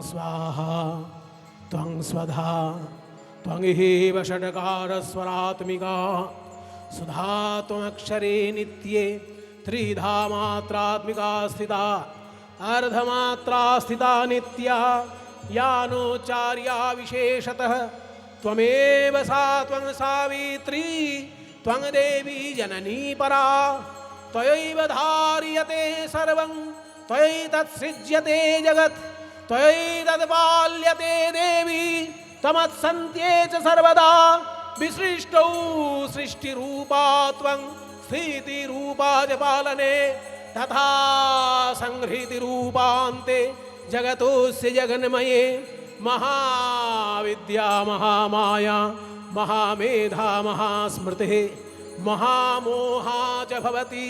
स्वाहा त्वं स्वधा त्वंहिव षड्कारस्वरात्मिका सुधा त्वमक्षरे नित्ये त्रिधा मात्रात्मिका स्थिता अर्धमात्रा स्थिता नित्या यानोचार्या विशेषतः त्वमेव सा त्वं सावित्री त्वं देवी जननी परा त्वयैव धार्यते सर्वं त्वयैतत्सृज्यते जगत् त्वयैतत्पाल्यते देवी त्वमत्सन्त्ये च सर्वदा विसृष्टौ सृष्टिरूपा त्वं स्थितिरूपा च पालने तथा संहृतिरूपान्ते जगतोऽस्य जगन्मये महाविद्या महामाया महामेधा महास्मृतिः महामोहा च भवति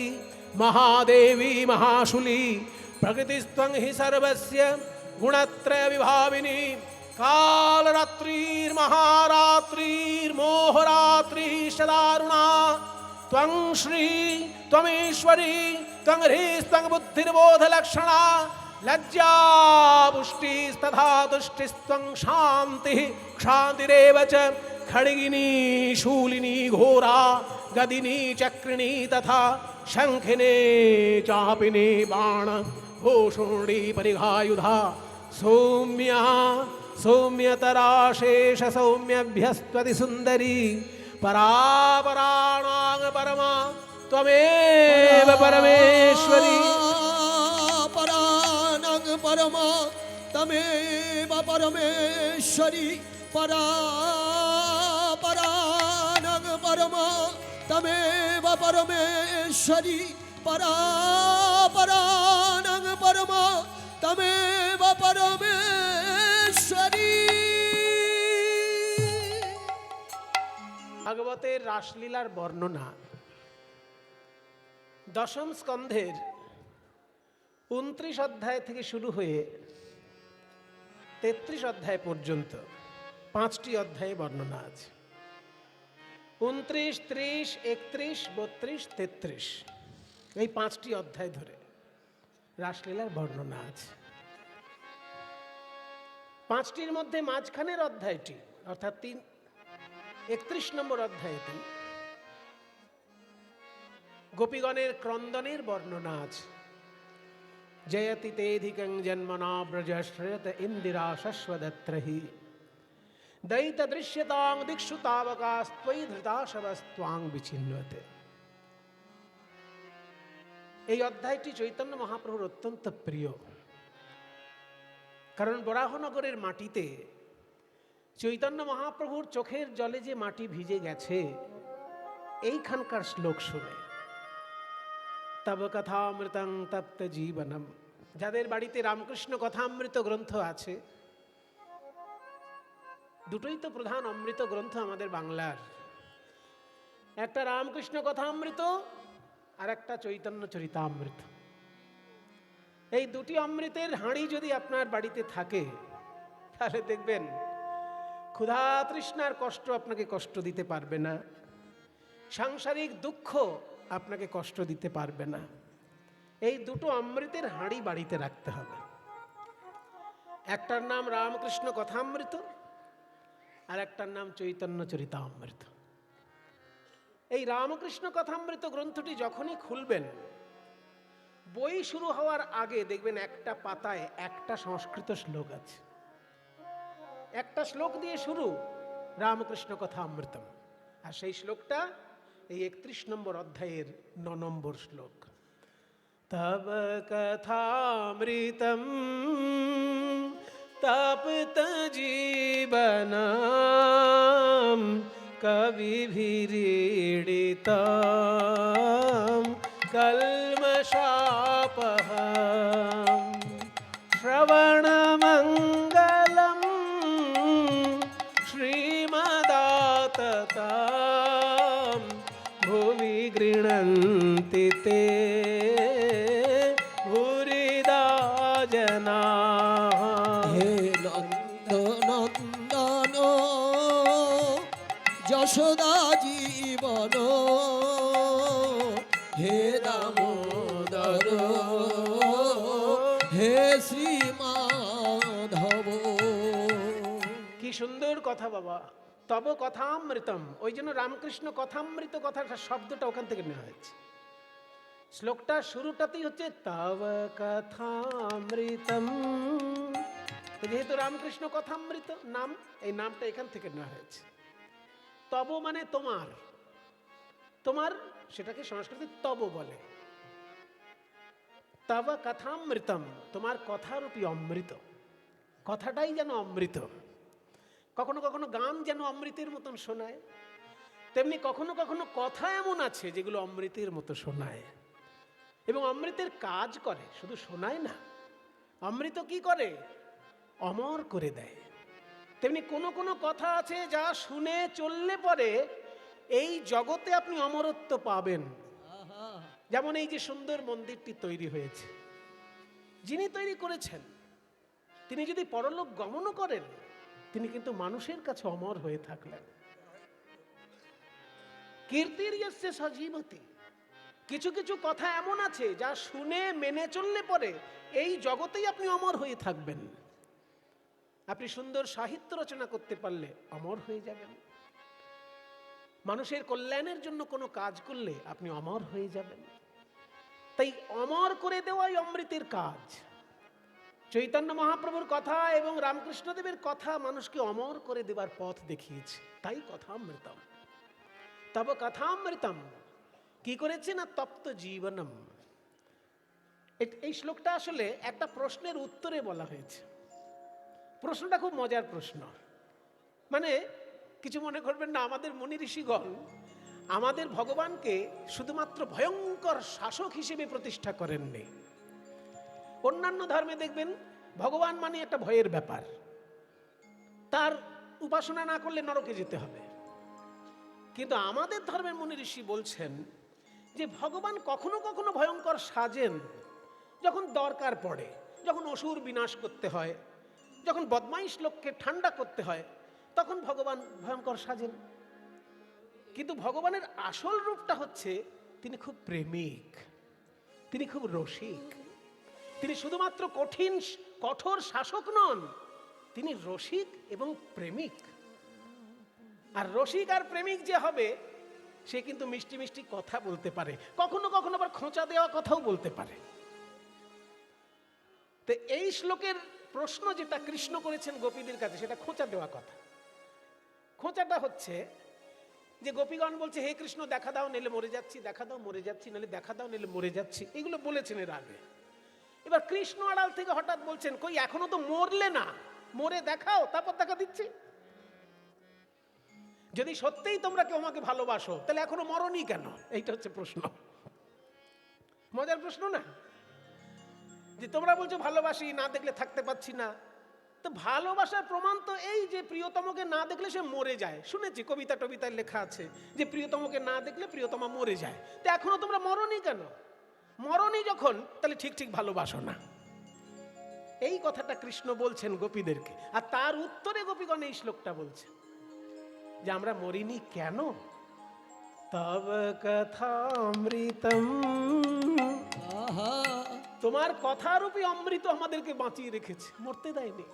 महादेवी महाशूली प्रकृतिस्त्वं हि सर्वस्य गुणत्रय विभाविनी कालरात्रिर्महारात्रिर्मोहरात्रिश्च त्वं श्री त्वमीश्वरी त्वं ह्रीस्त्वं बुद्धिर्बोधलक्षणा लज्जा पुष्टिस्तथा तुष्टिस्त्वं शान्तिः क्षान्तिरेव च खड्गिनी शूलिनी घोरा गदिनी चक्रिणी तथा शंखिनी चापिनी बाण भूषुणी परिघायुधा सौम्या सौम्यतरा शेष सौम्यभ्यस्त्वति सुंदरी परापराणां परमा त्वमेव परमेश्वरी पराणां परमा तमेव परमेश्वरी परापराणां परमा तमेव परमेश्वरी परापराणां परमा तमेव परमेश्वरी। ভাগবতের রাসলীলার বর্ণনা দশম স্কন্ধের 29 অধ্যায় থেকে শুরু হয়ে 33 অধ্যায় পর্যন্ত 5টি অধ্যায়ে বর্ণনা আছে। 29, 30, 31, 32, 33 এই 5টি অধ্যায় ধরে রাসলীলার বর্ণনা আছে। 5টির মধ্যে মাঝখানের অধ্যায়টি অর্থাৎ 31 নম্বর অধ্যায়টি গোপীগণের ক্রন্দনের বর্ণনা আছে। জয়তি তেধিকং জন্মনা ব্রজশ্রয়ত ইন্দিরা শশ্বদত্রহি দয়িত দৃশ্যতাং দিক্ষু তাবকাস্ত্বয়ি ধৃতাশবস্ত্বাং বিচিন্বতে। এই অধ্যায়টি চৈতন্য মহাপ্রভুর অত্যন্ত প্রিয়, কারণ বরাহনগরের মাটিতে চৈতন্য মহাপ্রভুর চোখের জলে যে মাটি ভিজে গেছে এইখানকার শ্লোক শুনে। তব কথামৃতং তপ্ত জীবনম, যাদের বাড়িতে রামকৃষ্ণ কথামৃত গ্রন্থ আছে, দুটোই তো প্রধান অমৃত গ্রন্থ আমাদের বাংলার, একটা রামকৃষ্ণ কথামৃত আর একটা চৈতন্য চরিতামৃত। এই দুটি অমৃতের হাঁড়ি যদি আপনার বাড়িতে থাকে তাহলে দেখবেন ক্ষুধা তৃষ্ণার কষ্ট আপনাকে কষ্ট দিতে পারবে না, সাংসারিক দুঃখ আপনাকে কষ্ট দিতে পারবে না। এই দুটো অমৃতের হাঁড়ি বাড়িতে রাখতে হবে। একটার নাম রামকৃষ্ণ কথামৃত আর একটার নাম চৈতন্য চরিতামৃত। এই রামকৃষ্ণ কথামৃত গ্রন্থটি যখনই খুলবেন, বই শুরু হওয়ার আগে দেখবেন একটা পাতায় একটা সংস্কৃত শ্লোক আছে। একটা শ্লোক দিয়ে শুরু রামকৃষ্ণ কথামৃতম, আর সেই শ্লোকটা এই 31 নম্বর অধ্যায়ের 9 নম্বর শ্লোক। তব কথামৃতম তপ্ত জীবনম কবিভিरीडितম কল্মষাপহম শ্রবণমঙ্গলম শ্রীমদাততাম ভুবি গৃণন্তি তে ভূরিদা জনাঃ। হে নন্দনন্দন যশোদা জীবন, হে দামোদর হে শ্রীমাধব, সুন্দর কথা বাবা, তব কথামৃতম। ওই জন্য রামকৃষ্ণ কথামৃত কথাটা শব্দটা ওখান থেকে নেওয়া হয়েছে। শ্লোকটা শুরুটাতেই হচ্ছে তব কথামৃতম। যেহেতু রামকৃষ্ণ কথামৃত নাম, এই নামটা এখান থেকে নেওয়া হয়েছে। তব মানে তোমার, তোমার সেটাকে সংস্কৃতে তব বলে। তব কথামৃতম, তোমার কথারূপী অমৃত। কথাটাই যেন অমৃত। কখনো কখনো গান যেন অমৃতের মতন শোনায়, তেমনি কখনো কখনো কথা এমন আছে যেগুলো অমৃতের মতো শোনায় এবং অমৃতের কাজ করে, শুধু শোনায় না। অমৃত কি করে? অমর করে দেয়। তেমনি কোনো কোনো কথা আছে যা শুনে চললে পরে এই জগতে আপনি অমরত্ব পাবেন। যেমন এই যে সুন্দর মন্দিরটি তৈরি হয়েছে, যিনি তৈরি করেছেন তিনি যদি পরলোক গমনও করেন, তিনি কিন্তু মানুষের কাছে অমর হয়ে থাকলেন। কীর্তির ইয়স্য সজীবতি। কিছু কিছু কথা এমন আছে যা শুনে মেনে চললে পরে এই জগতেই আপনি অমর হয়ে থাকবেন। আপনি সুন্দর সাহিত্য রচনা করতে পারলে অমর হয়ে যাবেন। মানুষের কল্যাণের জন্য কোনো কাজ করলে আপনি অমর হয়ে যাবেন। তাই অমর করে দেওয়াই অমৃতের কাজ। চৈতন্য মহাপ্রভুর কথা এবং রামকৃষ্ণদেবের কথা মানুষকে অমর করে দেবার পথ দেখিয়েছে, তাই কথামৃতম। তব কথামৃতম কি করেছে না তপ্ত জীবনম। এই শ্লোকটা আসলে একটা প্রশ্নের উত্তরে বলা হয়েছে। প্রশ্নটা খুব মজার প্রশ্ন। মানে কিছু মনে করবেন না, আমাদের মুনি ঋষিগণ আমাদের ভগবানকে শুধুমাত্র ভয়ঙ্কর শাসক হিসেবে প্রতিষ্ঠা করেননি। অন্যান্য ধর্মে দেখবেন ভগবান মানে একটা ভয়ের ব্যাপার, তার উপাসনা না করলে নরকে যেতে হবে। কিন্তু আমাদের ধর্মের মুনি ঋষি বলছেন যে ভগবান কখনো কখনো ভয়ঙ্কর সাজেন যখন দরকার পড়ে, যখন অসুর বিনাশ করতে হয়, যখন বদমাইশ লোককে ঠান্ডা করতে হয়, তখন ভগবান ভয়ঙ্কর সাজেন। কিন্তু ভগবানের আসল রূপটা হচ্ছে তিনি খুব প্রেমিক, তিনি খুব রসিক। তিনি শুধুমাত্র কঠোর শাসক নন, তিনি রসিক এবং প্রেমিক। আর রসিক আর প্রেমিক যে হবে সে কিন্তু মিষ্টি মিষ্টি কথা বলতে পারে, কখনো কখনো আবার খোঁচা দেওয়া কথাও বলতে পারে। তো এই শ্লোকের প্রশ্ন যেটা কৃষ্ণ করেছেন গোপীদের কাছে, সেটা খোঁচা দেওয়া কথা। খোঁচাটা হচ্ছে যে গোপীগণ বলছে হে কৃষ্ণ দেখা দাও নিলে মরে যাচ্ছি, দেখা দাও মরে যাচ্ছি, নাহলে দেখা দাও নিলে মরে যাচ্ছি, এগুলো বলেছেন এর আগে। এবার কৃষ্ণ আড়াল থেকে হঠাৎ বলছেন কই এখনো তো মরলে না, মরে দেখাও তারপর দেখা দিচ্ছি। যদি সত্যিই তোমরা কেউ আমাকে ভালোবাসো তাহলে এখনো মরনি কেন? এইটা হচ্ছে প্রশ্ন। মজার প্রশ্ন না? যে তোমরা বলছো ভালোবাসি, না দেখলে থাকতে পাচ্ছি না। তো ভালোবাসার প্রমাণ তো এই যে প্রিয়তমকে না দেখলে সে মরে যায়। শুনেছি কবিতা টবিতায় লেখা আছে যে প্রিয়তমকে না দেখলে প্রিয়তমা মরে যায়। তো এখনো তোমরা মরনি কেন? মরনি যখন, তাহলে ঠিক ঠিক ভালোবাসো না। এই কথাটা কৃষ্ণ বলছেন গোপীদেরকে, আর তার উত্তরে গোপীগণ এই শ্লোকটা বলছে যে আমরা মরিনি কেন? তব কথামৃতম, তোমার কথারূপী অমৃত আমাদেরকে বাঁচিয়ে রেখেছে, মরতে দেয়নি।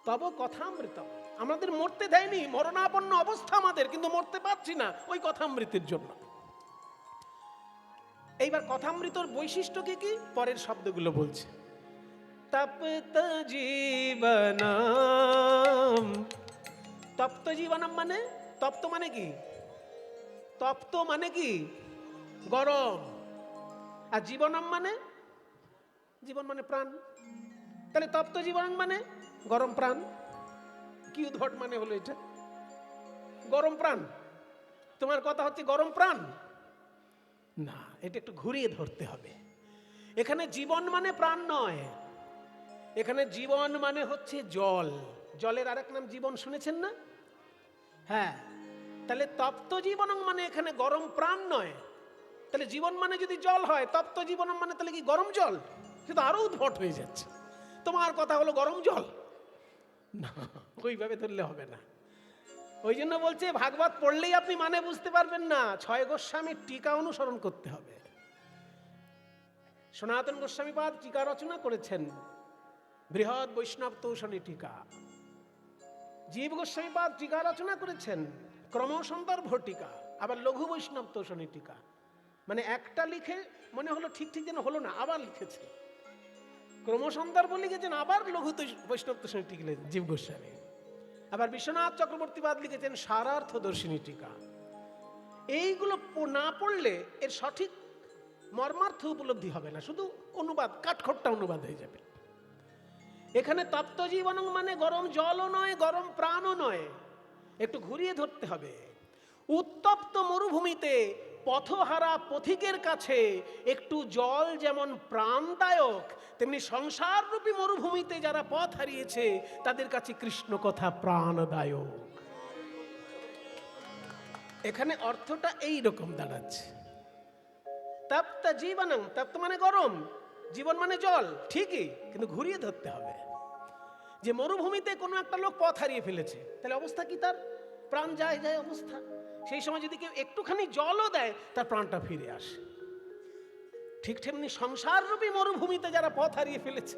তব কথামৃতম, আমাদের মরতে দেয়নি, মরণাপন্ন অবস্থা আমাদের, কিন্তু মরতে পারছি না ওই কথামৃতের জন্য। এইবার কথামৃতর বৈশিষ্ট্য কি কি পরের শব্দগুলো বলছে। তপ্ত জীবনম, তপ্ত জীবনম মানে, তপ্ত মানে কি? তপ্ত মানে কি? গরম। আর জীবনম মানে, জীবন মানে প্রাণ। তাহলে তপ্ত জীবন মানে গরম প্রাণ। কি উদ্ভট মানে হলো এটা? গরম প্রাণ। তোমার কথা হচ্ছে গরম প্রাণ না, এটা একটু ঘুরিয়ে ধরতে হবে। এখানে জীবন মানে প্রাণ নয়, এখানে জীবন মানে হচ্ছে জল। জলের আরেক নাম জীবন, শুনেছেন না? হ্যাঁ, তাহলে তপ্ত জীবন মানে এখানে গরম প্রাণ নয়। তাহলে জীবন মানে যদি জল হয়, তপ্ত জীবন মানে তাহলে কি গরম জল? সেটা আরো উদ্ভট হয়ে যাচ্ছে। তোমার কথা হলো গরম জল না, ওইভাবে ধরলে হবে না। ওই জন্য বলছে ভাগবত পড়লেই আপনি মানে বুঝতে পারবেন না, ৬ গোস্বামীর টিকা অনুসরণ করতে হবে। সনাতন গোস্বামীপাদ টিকা রচনা করেছেন, বৃহৎ বৈষ্ণব তৌশনী টিকা। জীব গোস্বামীপাদ টিকা রচনা করেছেন, ক্রমসন্দর্ভ টিকা, আবার লঘু বৈষ্ণব তোষণী টিকা। মানে একটা লিখে মনে হলো ঠিক ঠিক যেন হলো না, আবার লিখেছে। ক্রমসন্দর্ভ লিখেছেন, আবার লঘু বৈষ্ণব তোষণী টিকা লিখেছেন জীব গোস্বামী। আবার বিশ্বনাথ চক্রবর্তীপাদ লিখেছেন সারার্থ দর্শিনী টিকা। এইগুলো না পড়লে এর সঠিক মর্মার্থ উপলব্ধি হবে না, শুধু অনুবাদ, কাঠখোট্টা অনুবাদ হয়ে যাবে। এখানে তপ্ত জীবন মানে গরম জলও নয়, গরম প্রাণও নয়, একটু ঘুরিয়ে ধরতে হবে। উত্তপ্ত মরুভূমিতে পথহারা পথিকের কাছে একটু জল যেমন প্রাণদায়ক, তেমনি সংসাররূপী মরুভূমিতে যারা পথ হারিয়েছে তাদের কাছে কৃষ্ণ কথা প্রাণদায়ক। এখানে অর্থটা এই রকম দাঁড়াচ্ছে। তপ্ত জীবনং, তপ্ত মানে গরম, জীবন মানে জল, ঠিকই, কিন্তু ঘুরিয়ে ধরতে হবে। যে মরুভূমিতে কোনো একটা লোক পথ হারিয়ে ফেলেছে, তাহলে অবস্থা কি, তার প্রাণ যায় যায় অবস্থা। সেই সময় যদি কেউ একটুখানি জলও দেয়, তার প্রাণটা ফিরে আসে। ঠিক তেমনি সংসাররূপী মরুভূমিতে যারা পথ হারিয়ে ফেলেছে,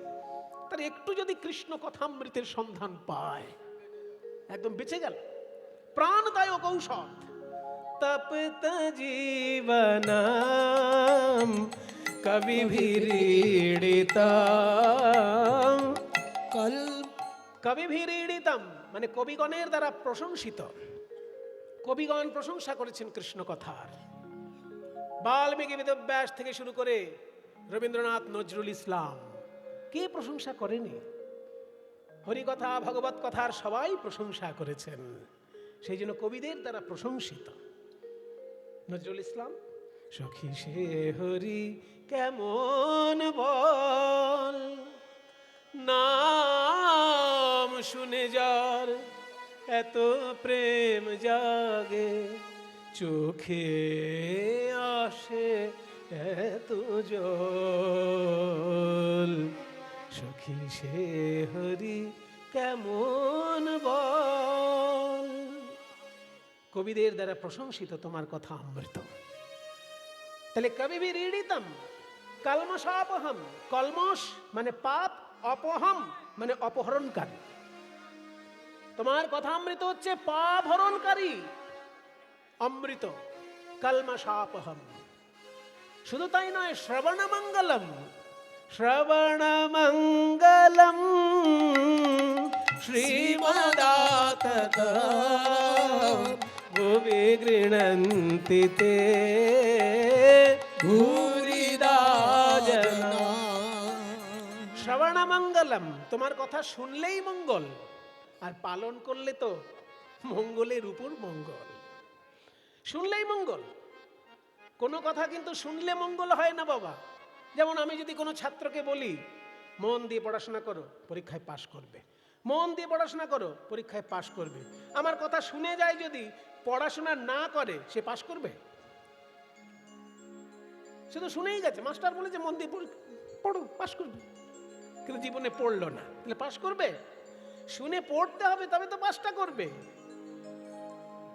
তার একটু যদি কৃষ্ণ কথামৃতের সন্ধান পায়, একদম বেঁচে গেল, প্রাণদায়ক ঔষধ। তপ্ত জীবনম কবিভিরীড়িতম, কবিভিরীড়িতম মানে কবিগণের দ্বারা প্রশংসিত। কবিগণ প্রশংসা করেছেন কৃষ্ণ কথার। বাল্মীকি বেদব্যাস থেকে শুরু করে রবীন্দ্রনাথ, নজরুল ইসলাম, কে প্রশংসা করেনি? হরিকথা, ভগবত কথার সবাই প্রশংসা করেছেন, সেই জন্য কবিদের দ্বারা প্রশংসিত। নজরুল ইসলাম, সখী সে হরি কেমন বল, নাম শুনে যার এত প্রেম জাগে, চোখে আসে এত জল, সখী সে হরি কেমন বল। কবিদের দ্বারা প্রশংসিত তোমার কথা অমৃত। তাহলে কবিভিরীড়িতম, কলমশাপহম, কলমশ মানে পাপ, অপহম মানে অপহরণকারী। তোমার কথা অমৃত হচ্ছে পাপ হরণকারী অমৃত, কলমশাপহম। শুধু তাই নয়, শ্রবণ মঙ্গলম, শ্রবণ মঙ্গলম শ্রীমদাতত ভুবি গৃণন্তি তে ভূরিদা জনা। শ্রবণ মঙ্গলম, তোমার কথা শুনলেই মঙ্গল, আর পালন করলে তো মঙ্গলের উপর মঙ্গল। শুনলেই মঙ্গল। কোনো কথা কিন্তু শুনলে মঙ্গল হয় না বাবা। যেমন আমি যদি কোনো ছাত্রকে বলি মন দিয়ে পড়াশোনা করো, পরীক্ষায় পাশ করবে, মন দিয়ে পড়াশোনা করো, পরীক্ষায় পাশ করবে, আমার কথা শুনে যায় যদি পড়াশোনা না করে, সে পাশ করবে? সে তো শুনেই গেছে, মাস্টার বলেছে মন দিয়ে পড়ো, পাশ করবে, কিন্তু জীবনে পড়লো না, তাহলে পাশ করবে? শুনে পড়তে হবে, তবে তো পাশটা করবে।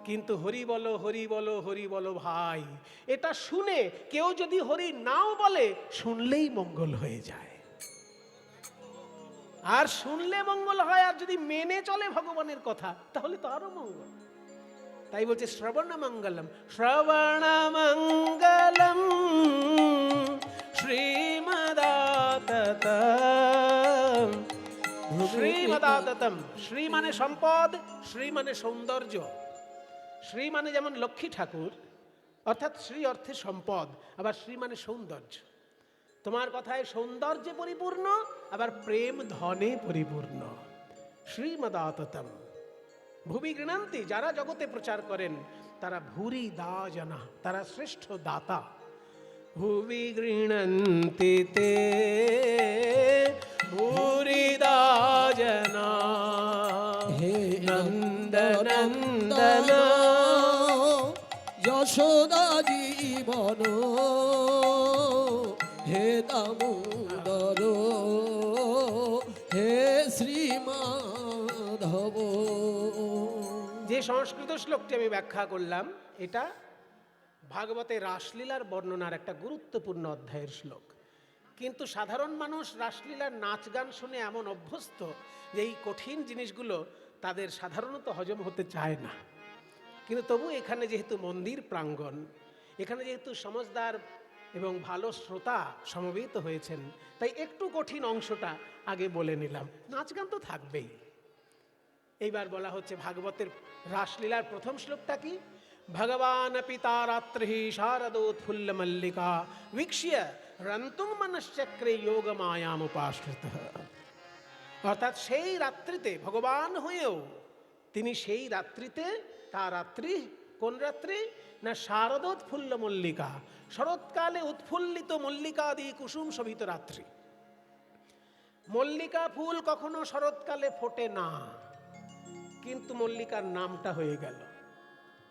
কিন্তু হরি বলো, হরি বলো, হরি বলো ভাই, এটা শুনে কেউ যদি হরি নাও বলে, শুনলেই মঙ্গল হয়ে যায়। আর শুনলে মঙ্গল হয়, আর যদি মেনে চলে ভগবানের কথা, তাহলে তো আরো মঙ্গল। তাই বলছে শ্রবণ মঙ্গলম, শ্রবণ মঙ্গলম শ্রীমদাততম, শ্রীমদাততম। শ্রী মানে সম্পদ, শ্রী মানে সৌন্দর্য। শ্রী মানে যেমন লক্ষ্মী ঠাকুর, অর্থাৎ শ্রী অর্থে সম্পদ, আবার শ্রী মানে সৌন্দর্য। তোমার কথায় সৌন্দর্যে পরিপূর্ণ, আবার প্রেম ধনে পরিপূর্ণ। শ্রীমদাততম ভুবি গৃণন্তি, যারা জগতে প্রচার করেন তারা ভুরি দা জানা, তারা শ্রেষ্ঠ দাতা। ভুবি গৃণন্তি তে ভুরি দা জানা, হে নন্দনন্দন যশোদা জীবন, হে দামোদর, হে শ্রীমাধব। যে সংস্কৃত শ্লোকটি আমি ব্যাখ্যা করলাম, এটা ভাগবতে রাসলীলার বর্ণনার একটা গুরুত্বপূর্ণ অধ্যায়ের শ্লোক। কিন্তু সাধারণ মানুষ রাসলীলার নাচ গান শুনে এমন অভ্যস্ত যে এই কঠিন জিনিসগুলো তাদের সাধারণত হজম হতে চায় না, কিন্তু তবু এখানে যেহেতু মন্দির প্রাঙ্গণ, এখানে যেহেতু সমজদার এবং ভালো শ্রোতা সমবেত হয়েছেন, তাই একটু কঠিন অংশটা আগে বলে নিলাম। নাচ গান তো থাকবেই। এইবার বলা হচ্ছে ভাগবতের রাসলীলার প্রথম শ্লোকটা কি? ভগবান পিতা রাত্রি শারদোৎফুল্ল মল্লিকা వీక్ష్య রন্তুং মনশ্চক্রে যোগ মায়াম উপাশ্রিত। অর্থাৎ সেই রাত্রিতে ভগবান হয়েও তিনি সেই রাত্রিতে, তা রাত্রি কোন রাত্রি না? শারদোৎফুল্ল মল্লিকা, শরৎকালে উৎফুল্লিত মল্লিকাদি কুসুম শোভিত রাত্রি। মল্লিকা ফুল কখনো শরৎকালে ফোটে না, কিন্তু মল্লিকার নামটা হয়ে গেল।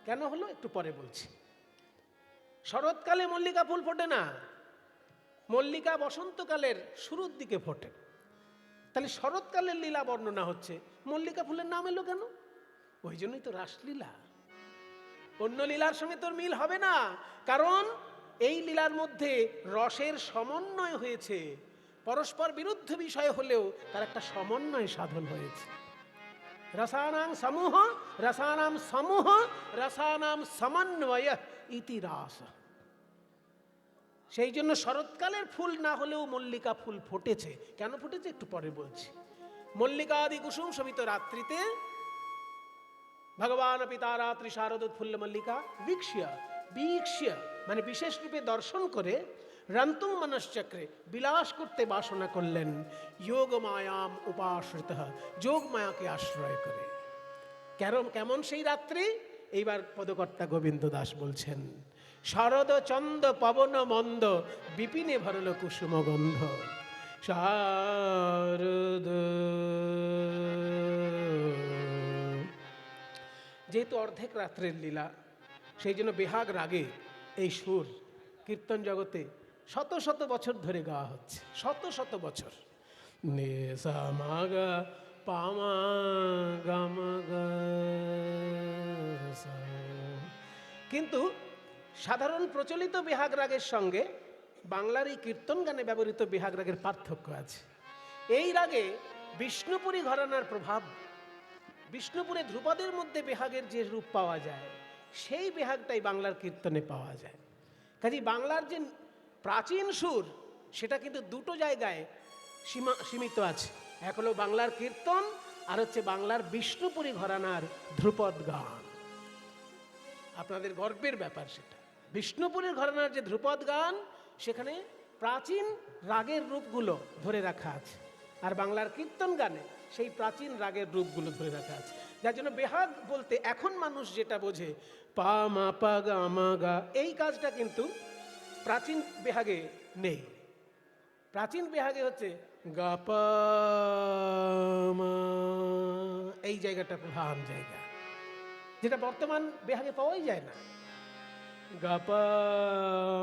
কেন হলো একটু পরে বলছি। শরৎকালে মল্লিকা ফুল ফোটে না, মল্লিকা বসন্তকালের শুরুর দিকে ফোটে। তাহলে শরৎকালের লীলা বর্ণনা হচ্ছে, মল্লিকা ফুলের নাম এলো কেন? ওই জন্যই তো রাসলীলা। অন্য লীলার সঙ্গে তোর মিল হবে না, কারণ এই লীলার মধ্যে রসের সমন্বয় হয়েছে। পরস্পর বিরুদ্ধ বিষয় হলেও তার একটা সমন্বয় সাধন হয়েছে। রসানাং সমূহ, রসানাম সমূহ, রসানাম সমন্বয় ইতি রাস। সেই জন্য শরৎকালের ফুল না হলেও মল্লিকা ফুল ফুটেছে। কেন ফুটেছে একটু পরে বলছি। মল্লিকাদি কুসুম শোভিত রাত্রিতে ভগবান পিতা রাত্রি শারদোৎফুল্ল মল্লিকা వీక్ష్య, వీక్ష్య মানে বিশেষ রূপে দর্শন করে, রন্তুং মনশ্চক্রে বিলাস করতে বাসনা করলেন, যোগ মায়াম উপাশ্রিত, যোগ মায়াকে আশ্রয় করে। কেমন সেই রাত্রি? এইবার পদকর্তা গোবিন্দ দাস বলছেন, শরদ চন্দ পবন মন্দ বিপিনে ভরল কুসুম গন্ধ। শারদ, যেহেতু অর্ধেক রাত্রের লীলা, সেই জন্য বেহাগ রাগে এই সুর কীর্তন জগতে শত শত বছর ধরে গাওয়া হচ্ছে, শত শত বছর। নে সা মা গা পা মা গা মা গা সা। কিন্তু সাধারণ প্রচলিত বেহাগ রাগের সঙ্গে বাংলার এই কীর্তন গানে ব্যবহৃত বেহাগ রাগের পার্থক্য আছে। এই রাগে বিষ্ণুপুরী ঘরানার প্রভাব, বিষ্ণুপুরে ধ্রুপদের মধ্যে বেহাগের যে রূপ পাওয়া যায়, সেই বেহাগটাই বাংলার কীর্তনে পাওয়া যায়। কাজে বাংলার যে প্রাচীন সুর, সেটা কিন্তু দুটো জায়গায় সীমিত আছে। এক হলো বাংলার কীর্তন, আর হচ্ছে বাংলার বিষ্ণুপুরী ঘরানার ধ্রুপদ গান। আপনাদের গর্বের ব্যাপার সেটা। বিষ্ণুপুরীর ঘরানার যে ধ্রুপদ গান, সেখানে প্রাচীন রাগের রূপগুলো ধরে রাখা আছে, আর বাংলার কীর্তন গানে সেই প্রাচীন রাগের রূপগুলো ধরে রাখা আছে। যার জন্য বেহাগ বলতে এখন মানুষ যেটা বোঝে পা মা পা গা মা গা, এই কাজটা কিন্তু প্রাচীন বেহাগে নেই। প্রাচীন বেহাগে হচ্ছে গা পা মা, এই জায়গাটা প্রধান জায়গা, যেটা বর্তমান বেহাগে পাওয়াই যায় না। গা পা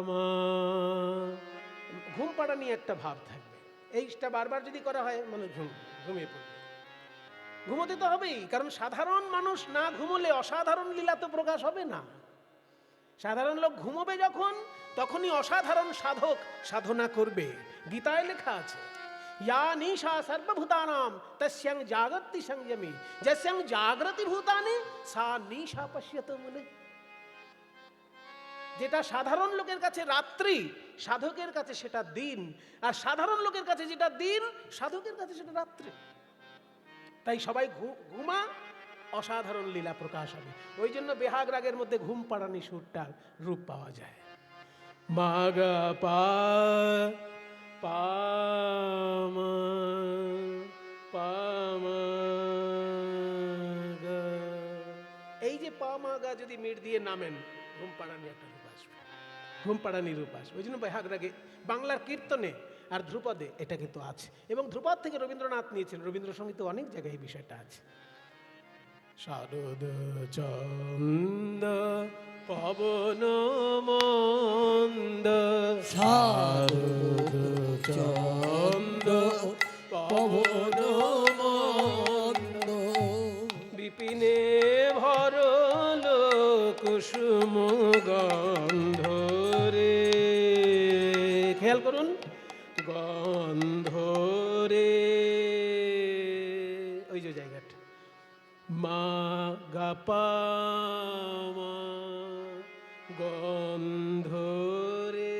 মা, ঘুম পাড়া নিয়ে একটা ভাব থাকবে। এইটা বারবার যদি করা হয় মানুষ ঘুমিয়ে পড়বে। ঘুমোতে তো হবেই, কারণ সাধারণ মানুষ না ঘুমোলে অসাধারণ লীলা তো প্রকাশ হবে না। সাধারণ লোক ঘুমোবে যখন, তখনই অসাধারণ সাধক সাধনা করবে। গীতায় লেখা আছে, ইয়া নিশা সর্বভূতানাম তস্যাং জাগতি সংযমী যস্যাং জাগ্রতি ভূতানি সা নিশা পশ্যত মুনে। যেটা সাধারণ লোকের কাছে রাত্রি, সাধকের কাছে সেটা দিন, আর সাধারণ লোকের কাছে যেটা দিন, সাধকের কাছে সেটা রাত্রি। তাই সবাই ঘুমা, অসাধারণ লীলা প্রকাশ হবে। ওই জন্য বেহাগ রাগের মধ্যে ঘুম পাড়ানি সুরটার রূপ পাওয়া যায়। মা গা পা পা মা পা মা গা, এই যে পা মা গা যদি মিট দিয়ে নামেন, ঘুম পাড়ানি একটা রূপ আসবে, ঘুম পাড়ানি রূপ আসবে। ওই জন্য বেহাগ রাগে বাংলার কীর্তনে আর ধ্রুপদে এটা কিন্তু আছে। এবং ধ্রুপদ থেকে রবীন্দ্রনাথ নিয়েছেন, রবীন্দ্রসঙ্গীতে অনেক জায়গায় এই বিষয়টা আছে। শারদ চন্দ পবন মন্দ, শারদ চন্দ পবন মন্দ বিপিনে ভরল কুসুম গন্ধ রে। খেয়াল করুন, গন্ধ রে, ওই যে জায়গাটা মা গাপা মা গন্ধ রে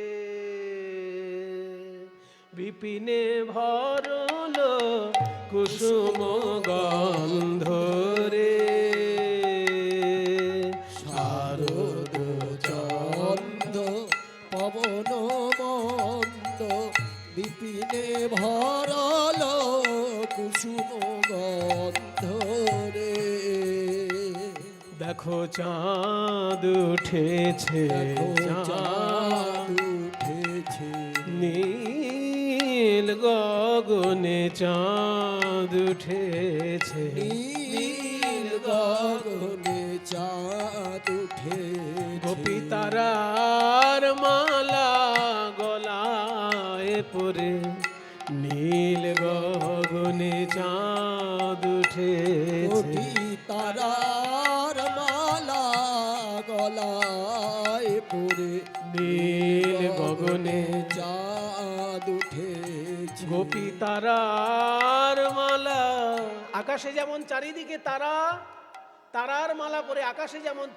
বিপিনে ভরল কুসুম গন্ধ রে শারদ চন্দ পবন মন্দ বিপিনে ভরল কুসুম গন্ধ রে। দেখো চাঁদ উঠেছে চাঁদ উঠেছে নীল গগনে চাঁদ উঠেছে নীল গগনে চাঁদ উঠেছে গোপী তারার মালা গলায় পরে নীল গগনে চাঁদ উঠেছে কোটি তারার মালা গলায় পরে নীল গগনে চাঁদ উঠেছে গোপী তারার মালা আকাশে যেমন চারিদিকে তারা তারার মালা পরে আকাশে যেমন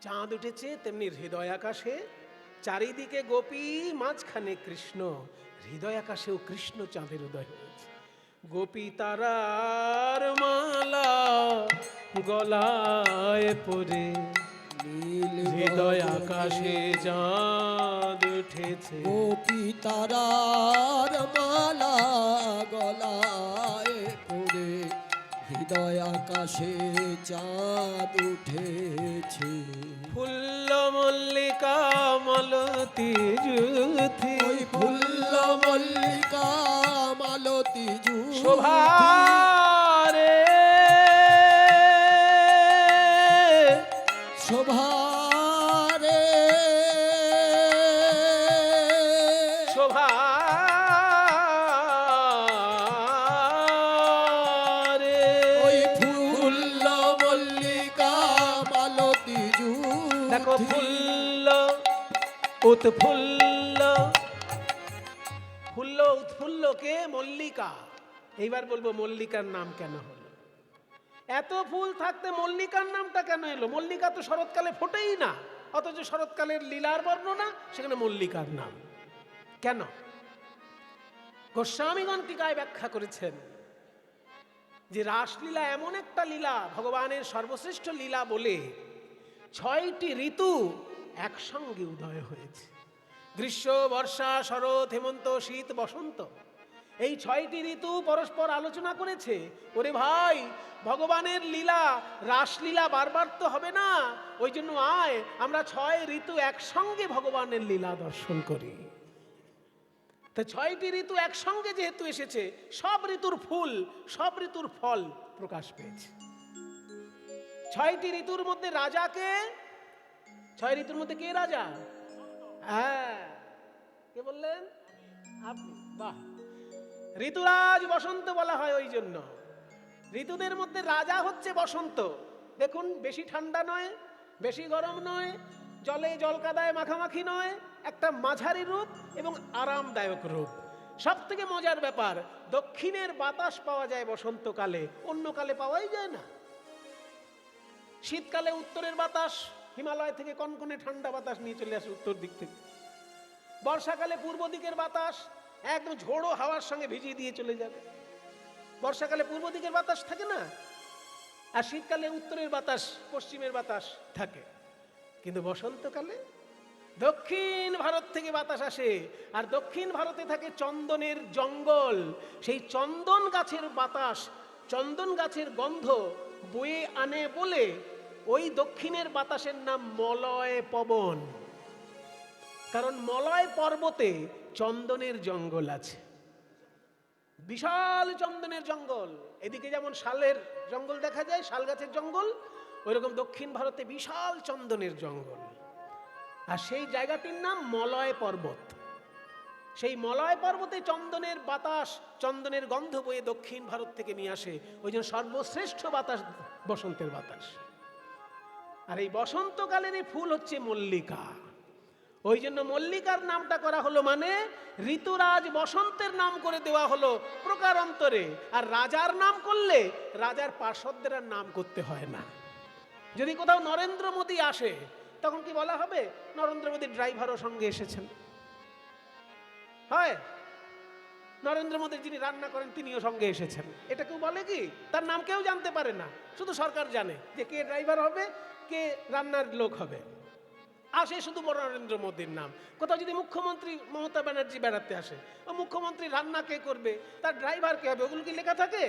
চাঁদ উঠেছে তেমনি হৃদয় আকাশে চারিদিকে গোপী মাঝখানে কৃষ্ণ হৃদয় আকাশেও কৃষ্ণ চাঁদের উদয় হয়েছে গোপী তারার মালা গলায় পরে নীল হৃদয় আকাশে চাঁদ উঠেছে গোপী তারার মালা গলায় পরে হৃদয় আকাশে চাঁদ উঠেছে ফুল্ল মল্লিকা মালতী যুথি ওই ফুল্ল মল্লিকা মালতী শোভা রে শোভা রে শোভা রে ওই ফুল্ল মল্লিকা মালতী দেখো ফুল্ল উৎফুল্ল ফুল্ল উৎফুল্লকে মল্লিকা এইবার বলবো মল্লিকার নাম কেন হলো এত ফুল থাকতে মল্লিকার নামটা কেন এলো মল্লিকা তো শরৎকালে ফোটেই না অথচ শরৎকালের লীলার বর্ণনা সেখানে মল্লিকার নাম কেন গোস্বামীগণ টিকায় ব্যাখ্যা করেছেন যে রাসলীলা এমন একটা লীলা ভগবানের সর্বশ্রেষ্ঠ লীলা বলে 6টি ঋতু একসঙ্গে উদয় হয়েছে গ্রীষ্ম বর্ষা শরৎ হেমন্ত শীত বসন্ত এই 6টি ঋতু পরস্পর আলোচনা করেছে ওরে ভাই ভগবানের লীলা রাসলীলা বারবার তো হবে না ওই জন্য আয় আমরা 6 ঋতু একসঙ্গে ভগবানের লীলা দর্শন করি তো 6টি ঋতু একসঙ্গে যেহেতু এসেছে সব ঋতুর ফুল সব ঋতুর ফল প্রকাশ পেয়েছে 6টি ঋতুর মধ্যে রাজাকে 6 ঋতুর মধ্যে কে রাজা হ্যাঁ কে বললেন আপনি বাহ ঋতুরাজ বসন্ত বলা হয় ওই জন্য ঋতুদের মধ্যে রাজা হচ্ছে বসন্ত দেখুন বেশি ঠান্ডা নয় বেশি গরম নয় জলে জলকাদায় মাখামাখি নয় একটা মাঝারি রূপ এবং আরামদায়ক রূপ সব থেকে মজার ব্যাপার দক্ষিণের বাতাস পাওয়া যায় বসন্তকালে অন্য কালে পাওয়াই যায় না শীতকালে উত্তরের বাতাস হিমালয় থেকে কনকনে ঠান্ডা বাতাস নিয়ে চলে আসে উত্তর দিক থেকে বর্ষাকালে পূর্ব দিকের বাতাস একদম ঝোড়ো হাওয়ার সঙ্গে ভিজিয়ে দিয়ে চলে যাবে বর্ষাকালে পূর্ব দিকের বাতাস থাকে না আর শীতকালে উত্তরের বাতাস পশ্চিমের বাতাস থাকে কিন্তু বসন্তকালে দক্ষিণ ভারত থেকে বাতাস আসে আর দক্ষিণ ভারতে থাকে চন্দনের জঙ্গল সেই চন্দন গাছের বাতাস চন্দন গাছের গন্ধ বয়ে আনে বলে ওই দক্ষিণের বাতাসের নাম মলয় পবন কারণ মলয় পর্বতে চন্দনের জঙ্গল আছে বিশাল চন্দনের জঙ্গল এদিকে যেমন শালের জঙ্গল দেখা যায় শাল গাছের জঙ্গল ওইরকম দক্ষিণ ভারতে বিশাল চন্দনের জঙ্গল আর সেই জায়গাটির নাম মলয় পর্বত সেই মলয় পর্বতে চন্দনের বাতাস চন্দনের গন্ধ বয়ে দক্ষিণ ভারত থেকে নিয়ে আসে ওই জন্য সর্বশ্রেষ্ঠ বাতাস বসন্তের বাতাস আর এই বসন্তকালের এই ফুল হচ্ছে মল্লিকা ওই জন্য মল্লিকার নামটা করা হলো, মানে ঋতুরাজ বসন্তের নাম করে দেওয়া হলো প্রকারান্তরে। আর রাজার নাম করলে রাজার পার্শ্বদের আর নাম করতে হয় না। যদি কোথাও নরেন্দ্র মোদী আসে তখন কি বলা হবে? নরেন্দ্র মোদীর ড্রাইভারও সঙ্গে এসেছেন, হয় নরেন্দ্র মোদী যিনি রান্না করেন তিনিও সঙ্গে এসেছেন। এটা কেউ বলে কি? তার নাম কেউ জানতে পারে না, শুধু সরকার জানে যে কে ড্রাইভার হবে, কে রান্নার লোক হবে। আসে শুধু বড় নরেন্দ্র মোদীর নাম। কোথাও যদি মুখ্যমন্ত্রী মমতা ব্যানার্জি বেড়াতে আসে, ও মুখ্যমন্ত্রী রান্না কে করবে, তার ড্রাইভার কে হবে, ওগুলো কি লেখা থাকে?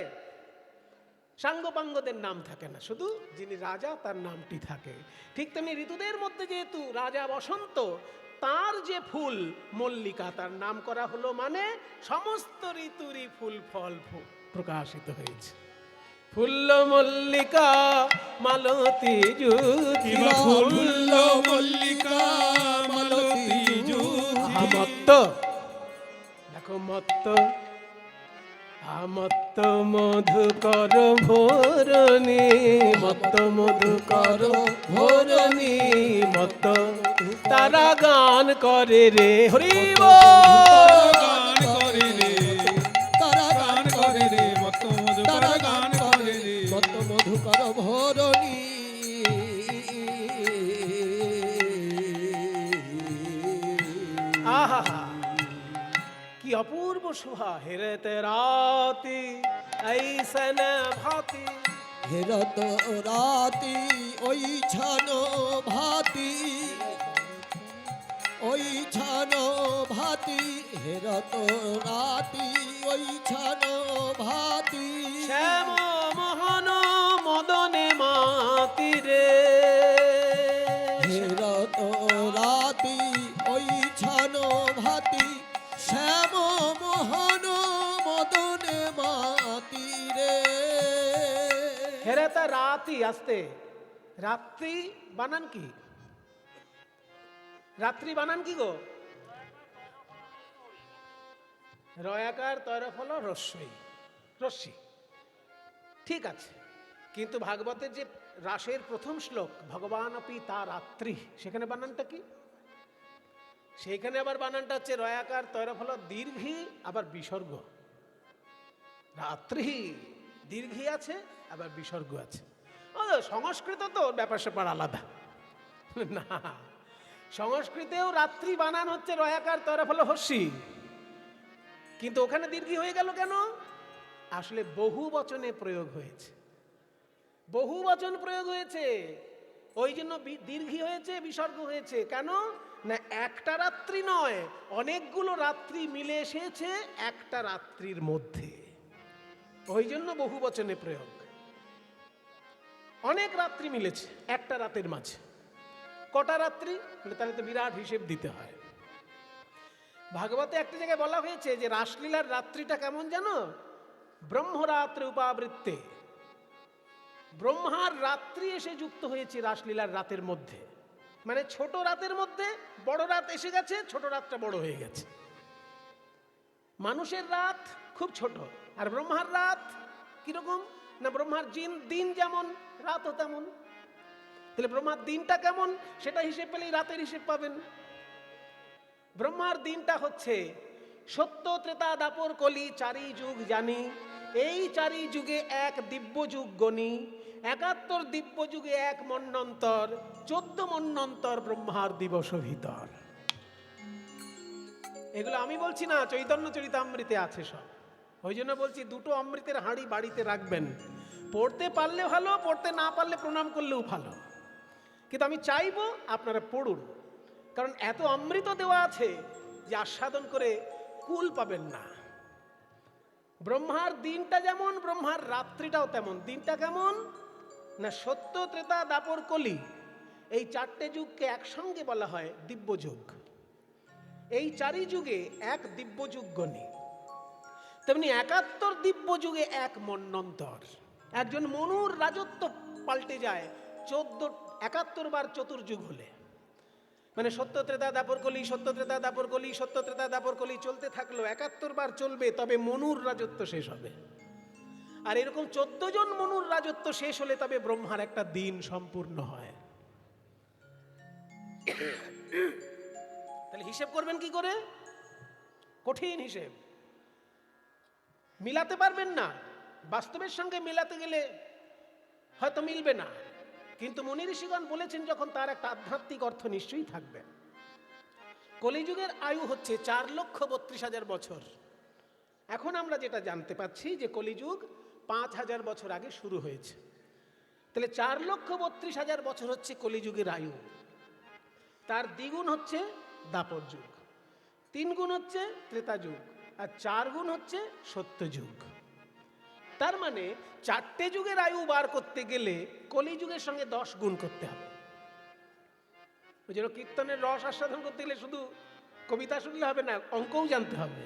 সাঙ্গপাঙ্গদের নাম থাকে না, শুধু যিনি রাজা তার নামটি থাকে। ঠিক তেমনি ঋতুদের মধ্যে যেহেতু রাজা বসন্ত, তার যে ফুল মল্লিকা, তার নাম করা হলো, মানে সমস্ত ঋতুরই ফুল ফল প্রকাশিত হয়েছে। ফুল্ল মল্লিকা মালতী যুতি, ফুল্ল মল্লিকা মালতী যুতি। মত্ত, দেখো মত্ত, মত্ত মধুকর ভোরনি, মত্ত মধুকর ভোরনি, মত্ত তারা গান করে রে হরি বল। গান করে রে, তারা গান করে রে, মত মধুকর গান করে রে, মত মধুকর ভোরনি। আহা, কি অপূর্ব শোভা! হেরতে রাতি ऐसन भांति, হেরত রাতি ওই ছান ভাতি, ওই ছান ভাতি, হেরত রাতি ওই ছান ভাতি। শ্যাম মোহন মদনে মাতি রে, হেরত রাতি ওই ছান ভাতি, শ্যাম মোহন মদনে মাতি রে। হেরতে রাতি, আসতে রাত্রি বানান কি? রাত্রি বানান কি গো? রয়াকার তরফল রস্যই, রশ্মি, ঠিক আছে। কিন্তু ভাগবতের যে রাসের প্রথম শ্লোক ভগবান অপি তা রাত্রি, সেখানে বানানটা কি? সেইখানে আবার বানানটা হচ্ছে রয়াকার তরফল দীর্ঘি, আবার বিসর্গ। রাত্রি দীর্ঘি আছে, আবার বিসর্গ আছে। ও সংস্কৃত তো ব্যাপার স্যাপার আলাদা না, সংস্কৃতেও রাত্রি বানান হচ্ছে রয়াকার তরফল হস্যি, কিন্তু ওখানে দীর্ঘি হয়ে গেল কেন? আসলে বহু বচনে প্রয়োগ হয়েছে, বহু বচন প্রয়োগ হয়েছে, ওই জন্য দীর্ঘি হয়েছে, বিসর্গ হয়েছে। কেন না, একটা রাত্রি নয়, অনেকগুলো রাত্রি মিলে এসেছে একটা রাত্রির মধ্যে, ওই জন্য বহু বচনে প্রয়োগ। অনেক রাত্রি মিলেছে একটা রাতের মাঝে। কটা রাত্রি? তাহলে তো বিরাট হিসেব দিতে হয়। ভাগবতে একটা জায়গায় বলা হয়েছে যে রাসলীলার রাত্রিটা কেমন জানো? ব্রহ্মরাত্রি উপাবৃত্তে, ব্রহ্মার রাত্রি এসে যুক্ত হয়েছে রাসলীলার রাতের মধ্যে। মানে ছোট রাতের মধ্যে বড় রাত এসে গেছে, ছোট রাতটা বড় হয়ে গেছে। মানুষের রাত খুব ছোট, আর ব্রহ্মার রাত কিরকম না, ব্রহ্মার দিন যেমন রাতও তেমন। তাহলে ব্রহ্মার দিনটা কেমন সেটা হিসেব পেলেই রাতের হিসেব পাবেন। ব্রহ্মার দিনটা হচ্ছে সত্য ত্রেতা দাপর কলি চারি যুগ জানি, এই চারি যুগে এক দিব্য যুগ গণি, ৭১ দিব্য যুগে এক মন্বন্তর, ১৪ মন্বন্তর ব্রহ্মার দিবস ভিতর। এগুলো আমি বলছি না, চৈতন্য চরিতামৃতে আছে সব। ওই জন্য বলছি দুটো অমৃতের হাঁড়ি বাড়িতে রাখবেন, পড়তে পারলে ভালো, পড়তে না পারলে প্রণাম করলেও ভালো, কিন্তু আমি চাইবো আপনারা পড়ুন, কারণ এত অমৃত দেওয়া আছে যে আস্বাদন করে কুল পাবেন না। ব্রহ্মার দিনটা যেমন, ব্রহ্মার রাত্রিটাও তেমন। দিনটা কেমন না, সত্য ত্রেতা দাপর কলি, এই চারটে যুগকে একসঙ্গে বলা হয় দিব্য যুগ। এই চারি যুগে এক দিব্য যুগ গণি, তেমনি ৭১ দিব্য যুগে এক মন্বন্তর। একজন মনুর রাজত্ব পাল্টে যায় ৭১ বার চতুর্যুগ হলে। মানে সত্য ত্রেতা দাপর কলি, সত্য ত্রেতা দাপর কলি, সত্য ত্রেতা দাপর কলি চলতে থাকলো, ৭১ বার চলবে, তবে মনুর রাজত্ব শেষ হবে। আর এরকম ১৪ জন মনুর রাজত্ব শেষ হলে তবে ব্রহ্মার একটা দিন সম্পূর্ণ হয়। তাহলে হিসেব করবেন কি করে? কঠিন হিসেব, মিলাতে পারবেন না। বাস্তবের সঙ্গে মিলাতে গেলে হয়তো মিলবে না, কিন্তু মুনি ঋষিগণ বলেছেন যখন, তার একটা আধ্যাত্মিক অর্থ নিশ্চয়ই থাকবে। কলিযুগের আয়ু হচ্ছে 4,32,000 বছর। এখন আমরা যেটা জানতে পাচ্ছি যে কলিযুগ 5,000 বছর আগে শুরু হয়েছে। তাহলে 4,32,000 বছর হচ্ছে কলিযুগের আয়ু। তার দ্বিগুণ হচ্ছে দাপর যুগ, 3 গুণ হচ্ছে ত্রেতা যুগ, আর 4 গুণ হচ্ছে সত্যযুগ। তার মানে 4টে যুগের আয়ু বার করতে গেলে কলিযুগের সঙ্গে 10 গুণ করতে হবে। ওই জন্য কীর্তনের রস আস্বাদন করতে গেলে শুধু কবিতা শুনলে হবে না, অঙ্কও জানতে হবে।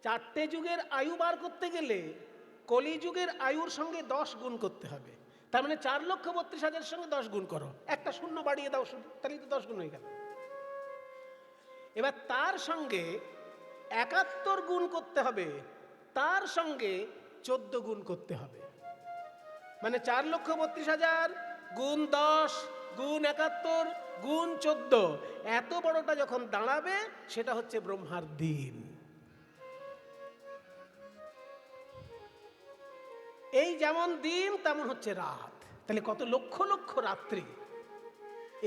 4টে যুগের আয়ু বার করতে গেলে কলিযুগের আয়ুর সঙ্গে 10 গুণ করতে হবে। তার মানে 4,32,000 সঙ্গে 10 গুণ করো, একটা শূন্য বাড়িয়ে দাও শুধু, তাহলে তো 10 গুণ হয়ে গেল। এবার তার সঙ্গে 71 গুণ করতে হবে, তার সঙ্গে 14 গুণ করতে হবে। মানে 4,32,000 গুণ 10 গুণ 71 গুণ 14, এত বড়টা যখন দাঁড়াবে সেটা হচ্ছে ব্রহ্মার দিন। এই যেমন দিন তেমন হচ্ছে রাত। তাহলে কত লক্ষ লক্ষ রাত্রি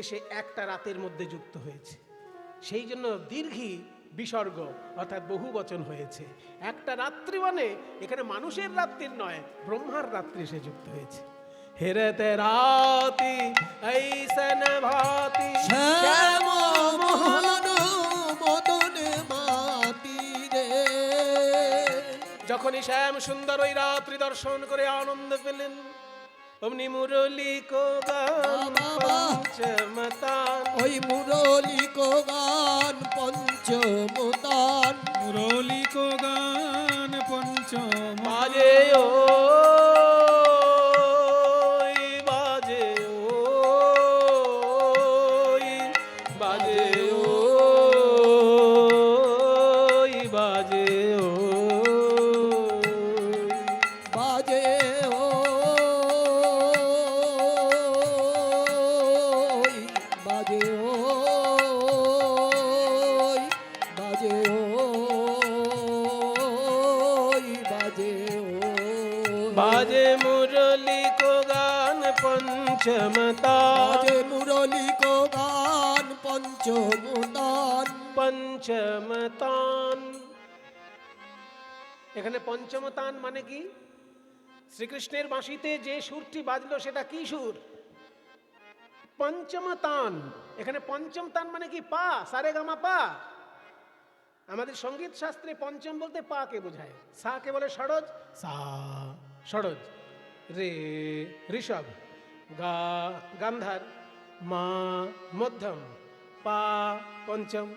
এসে একটা রাতের মধ্যে যুক্ত হয়েছে। সেই জন্য দীর্ঘী বিসর্গ অর্থাৎ বহু বচন হয়েছে। একটা রাত্রি মানে এখানে মানুষের রাত্রির নয়, ব্রহ্মার রাত্রি এসে যুক্ত হয়েছে। হেরেতে রাতি ऐसन भांति শ্যাম মোহন মদন মাতি রে। যখনই শ্যাম সুন্দর ওই রাত্রি দর্শন করে আনন্দ পেলেন, অমনি মুরলী কো গান পঞ্চমতান, ওই মুরলী কো গান পঞ্চমতান, মুরলী কো গান পঞ্চম বাজে ও বাজে ও বাজে ও বাজে ও বাজে ও বাজে ও বাজে ও বাজে ও বাজে মুরলী কো গান পঞ্চমতা, বাজে মুরলী কো গান পঞ্চমতান, পঞ্চমতান। এখানে পঞ্চমতান মানে কি? শ্রীকৃষ্ণের বাঁশিতে যে সুরটি বাজলো সেটা কি সুর? পঞ্চমতান। এখানে পঞ্চম তান মানে কি? পা, সারে গামা পা। আমাদের সঙ্গীত শাস্ত্রে পঞ্চম বলতে পা কে বোঝায়। সা কে বলে ষড়জ, সা ষড়জ, রে ঋষভ, গা গান্ধার, মা মধ্যম, পা পঞ্চম।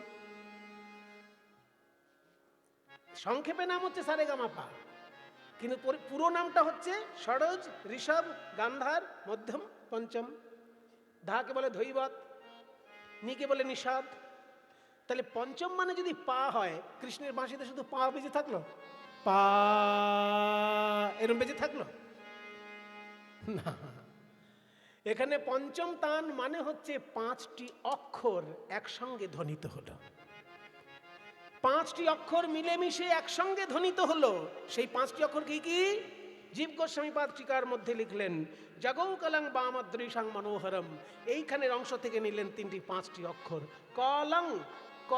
সংক্ষেপে নাম হচ্ছে সারে গামা পা, কিন্তু পুরো নামটা হচ্ছে ষড়জ, ঋষভ, গান্ধার, মধ্যম, পঞ্চম। ধা কে বলে ধৈবত, নি কে বলে নিষাদ। তাহলে পঞ্চম মানে যদি পা হয়, কৃষ্ণের বাঁশিতে শুধু পা বেজে থাকলো, পা এরম বেজে থাকলো না। এখানে পঞ্চম তান মানে হচ্ছে 5টি অক্ষর একসঙ্গে ধ্বনিত হলো। 5টি অক্ষর মিলেমিশে একসঙ্গে ধ্বনিত হলো। সেই 5টি অক্ষর কি কি? জীব গোস্বামী পাদ টিকার মধ্যে লিখলেন, জগৌ কলং বামদৃশাং মনোহরম। এইখানের অংশ থেকে নিলেন 5টি অক্ষর। কলং, ক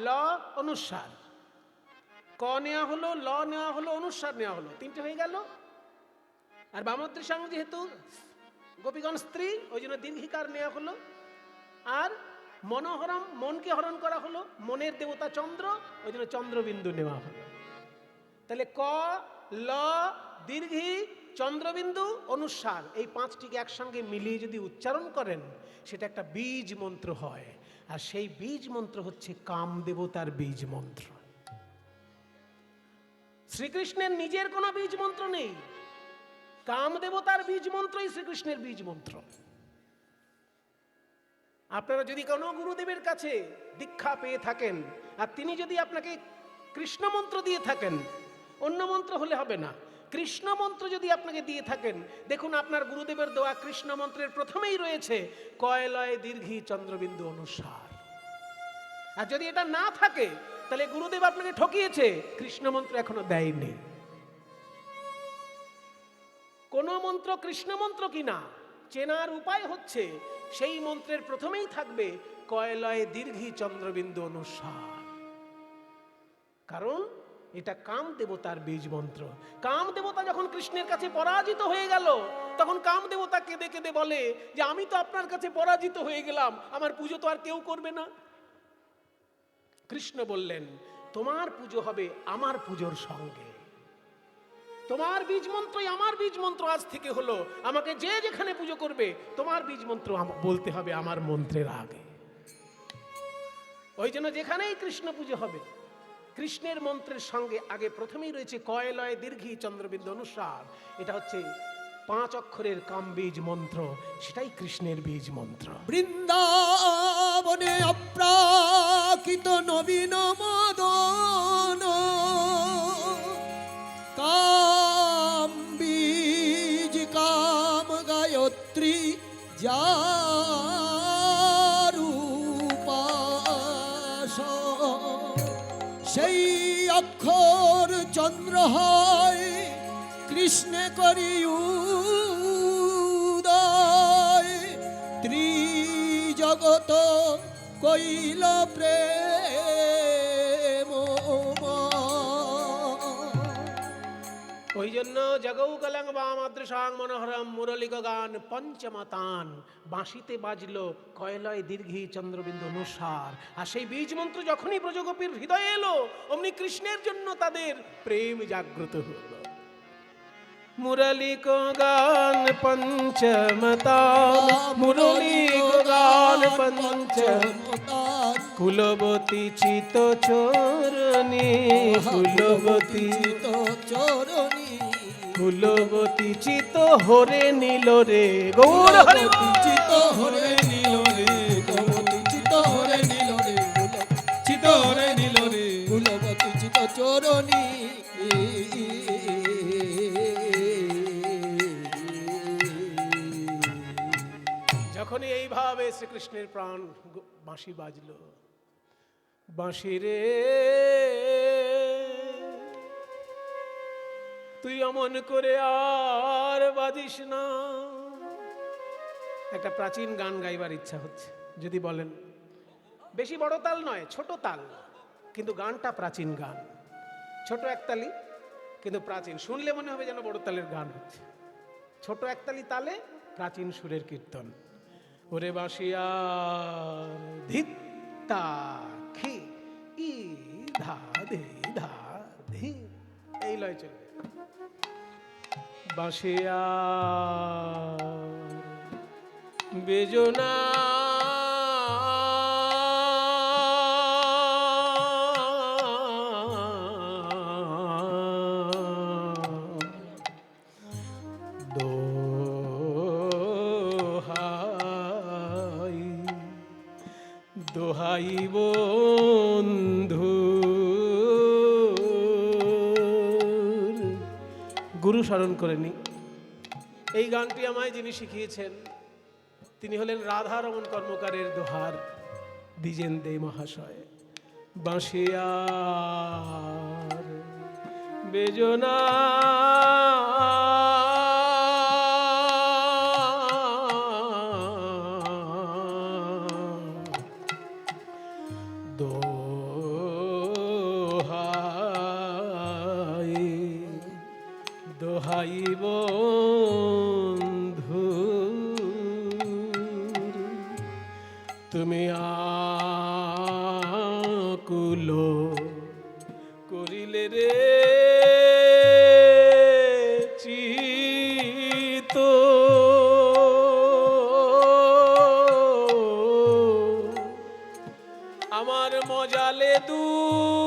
ল অনুস্বার, ক নেওয়া হলো, ল নেওয়া হলো, অনুস্বার নেওয়া হলো, 3টে হয়ে গেল। আর বামদৃশাং যেহেতু গোপীগণ স্ত্রী, ওই জন্য দীর্ঘিকার নেওয়া হলো। আর মনোহরম, মনকে হরণ করা হলো, মনের দেবতা চন্দ্র, ওই জন্য চন্দ্রবিন্দু নেওয়া হলো। তাহলে ক ল দীর্ঘি চন্দ্রবিন্দু অনুস্বার, এই 5টিকে একসঙ্গে মিলিয়ে যদি উচ্চারণ করেন, সেটা একটা বীজ মন্ত্র হয়। আর সেই বীজ মন্ত্র হচ্ছে কামদেবতার বীজ মন্ত্র। শ্রীকৃষ্ণের নিজের কোনো বীজ মন্ত্র নেই, কামদেবতার বীজ মন্ত্রই শ্রীকৃষ্ণের বীজ মন্ত্র। আপনারা যদি কোনো গুরুদেবের কাছে দীক্ষা পেয়ে থাকেন, আর তিনি যদি আপনাকে কৃষ্ণ মন্ত্র দিয়ে থাকেন, অন্য মন্ত্র হলে হবে না, কৃষ্ণ মন্ত্র যদি আপনাকে দিয়ে থাকেন, দেখুন আপনার গুরুদেবের দেওয়া কৃষ্ণ মন্ত্রের প্রথমেই রয়েছে কয়লয় দীর্ঘী চন্দ্রবিন্দু অনুসার। আর যদি এটা না থাকে তাহলে গুরুদেব আপনাকে ঠকিয়েছে, কৃষ্ণ মন্ত্র এখনো দেয়নি। কোন মন্ত্র কৃষ্ণ মন্ত্র কিনা চেনার উপায় হচ্ছে সেই মন্ত্রের প্রথমেই থাকবে কয়লয় দীর্ঘী চন্দ্রবিন্দু অনুসার। কারণ এটা কাম দেবতার বীজ মন্ত্র। কাম দেবতা যখন কৃষ্ণের কাছে পরাজিত হয়ে গেল, তখন কাম দেবতা কেঁদে কেঁদে বলে যে আমি তো আপনার কাছে পরাজিত হয়ে গেলাম, আমার পুজো তো আর কেউ করবে না। কৃষ্ণ বললেন তোমার পুজো হবে আমার পুজোর সঙ্গে, তোমার বীজ মন্ত্রই আমার বীজ মন্ত্র আজ থেকে হলো। আমাকে যে যেখানে পুজো করবে তোমার বীজ মন্ত্র বলতে হবে আমার মন্ত্রের আগে। ওই জন্য যেখানেই কৃষ্ণ পুজো হবে, কৃষ্ণের মন্ত্রের সঙ্গে আগে প্রথমেই রয়েছে কয়লয় দীর্ঘী চন্দ্রবিন্দু অনুসার। এটা হচ্ছে 5 অক্ষরের কাম বীজ মন্ত্র, সেটাই কৃষ্ণের বীজ মন্ত্র। বৃন্দাবনে অপ্রাকৃত নবীন মদন কাম বীজ কাম গায়ত্রী যারূপাস, সেই অক্ষর চন্দ্র হয় কৃষ্ণে করি উদয়, ত্রিজগত কইল প্রেম। ওই জন্য জগৌ কলং বাম অদৃশাং মনোহরম মুরলিক গান পঞ্চমতান, বাঁশিতে বাজলো কয়লয় দীর্ঘী চন্দ্রবিন্দু অনুসার। আর সেই বীজ মন্ত্র যখনই ব্রজগোপীর হৃদয়ে এলো, অমনি কৃষ্ণের জন্য তাদের প্রেম জাগ্রত হলো। মুরলিক গান পঞ্চমতান, মুরলিক গান পঞ্চমতান, কুলবতী চিত চরণী, কুলবতী চিত চরণী, কুলবতী চিত হরে নীল রে গৌর হরে, চিত হরে নীল রে, কুলবতী চিত হরে নীল রে, চিত হরে নীল রে, কুলবতী চিত চরণী। যখনই এইভাবে শ্রীকৃষ্ণের প্রাণ বাঁশি বাজলো, বাঁশি রে তুই অমন করে আর বাজিস না। একটা প্রাচীন গান গাইবার ইচ্ছা হচ্ছে, যদি বলেন। বেশি বড় তাল নয়, ছোট তাল, কিন্তু গানটা প্রাচীন গান। ছোট একতালি কিন্তু প্রাচীন, শুনলে মনে হবে যেন বড় তালের গান হচ্ছে। ছোট একতালি তালে প্রাচীন সুরের কীর্তন। ওরে বাঁশিয়ার ধিত্তা খি ই ধা ধে ধা ধি, এই লয় চলবে। বাঁশিয়ার বেজনা দোহাই বন্ধু, গুরু স্মরণ করে নি। এই গানটি আমায় যিনি শিখিয়েছেন তিনি হলেন রাধারমণ কর্মকারের দোহার দ্বিজেন দে মহাশয়। বাঁশিয়ার বেজনা দোহাই বন্ধু, তুমি আকুল করিলে রে চিত, আমার মজালে দুকুল,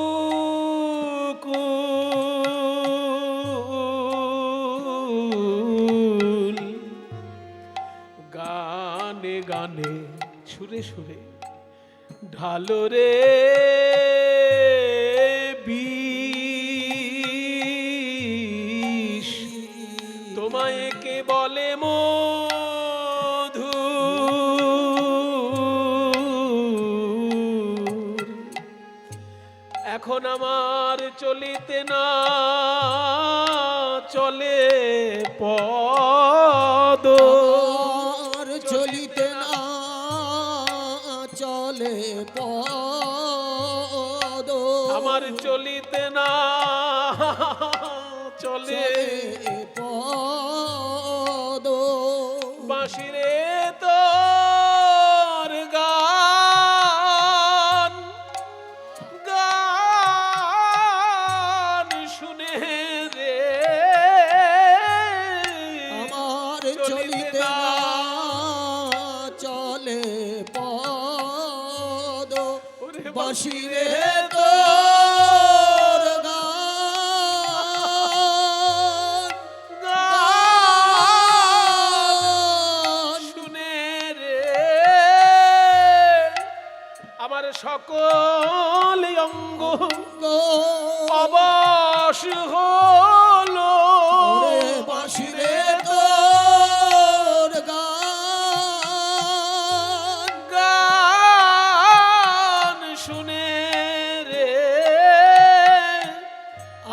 গানে গানে সুরে সুরে ঢালো রে বিষ, মায়েকে বলে মধু, এখন আমার চলিতে না চলে পদ, আর চলিতে না চলে পদ, আমার চলিতে না চলে পদ, বাঁশিরে তোর গান, গান শুনে রে আমার চলিতে না চলে পদ, বাঁশিরে তোর গান, গান শুনে রে আমার সকল অঙ্গ অবশ হলো, ওরে বাঁশিরে তোর গান, গান শুনে রে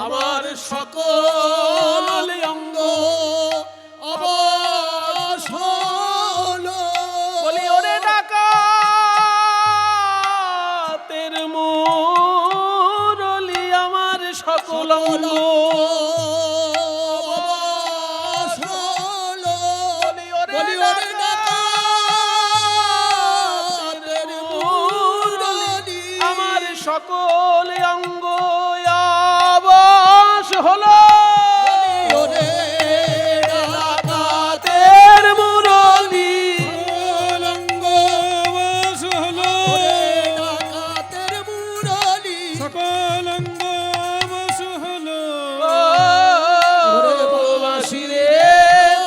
আমার সকল অঙ্গ অবশ হলো। বলি ওরে ডাকাতের মুরলি আমার সকল অঙ্গ অবশ হলো। বলি ওরে বলি ওরে ডাকাতের মুরলি আমার সকল অঙ্গ অবশ হলো, ওরে ডাকাতের মুরলি অঙ্গ বশ হলো, ওরে ডাকাতের মুরলি সকল অঙ্গ বশ হলো, ওরে বাঁশিরে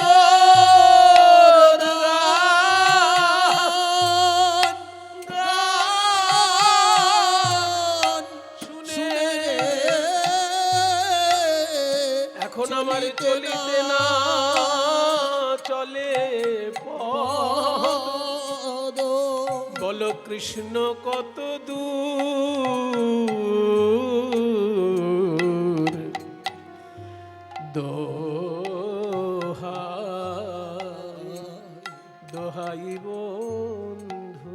তোর গান, গান শুনে শুনে এখন আমার চলিতে না চলে পদ, পদ, বলো কৃষ্ণ কত দূর, দোহাই দোহাই বন্ধু।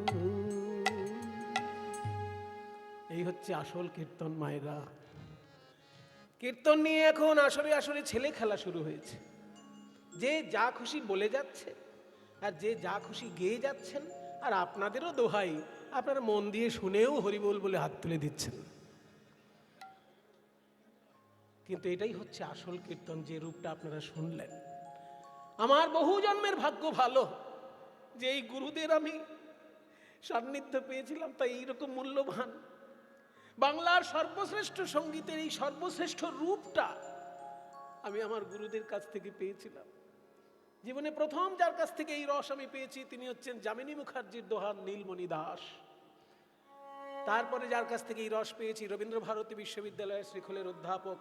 এই হচ্ছে আসল কীর্তন মায়েরা। কীর্তন নিয়ে এখন আসরে আসরে ছেলে খেলা শুরু হয়েছে, যে যা খুশি বলে যাচ্ছে আর যে যা খুশি গেয়ে যাচ্ছেন, আর আপনাদেরও দোহাই আপনারা মন দিয়ে শুনেও হরিবোল বলে হাত তুলে দিচ্ছেন। কিন্তু এটাই হচ্ছে আসল কীর্তন, যে রূপটা আপনারা শুনলেন। আমার বহু জন্মের ভাগ্য ভালো যে এই গুরুদের আমি সান্নিধ্য পেয়েছিলাম, তাই এইরকম মূল্যবান বাংলার সর্বশ্রেষ্ঠ সঙ্গীতের এই সর্বশ্রেষ্ঠ রূপটা আমি আমার গুরুদের কাছ থেকে পেয়েছিলাম। জীবনে প্রথম যার কাছ থেকে এই রস আমি পেয়েছি তিনি হচ্ছেন যামিনী মুখার্জির দোহার নীলমণি দাস। তারপরে যার কাছ থেকে এই রস পেয়েছি রবীন্দ্র ভারতী বিশ্ববিদ্যালয়ের শ্রীখোলের অধ্যাপক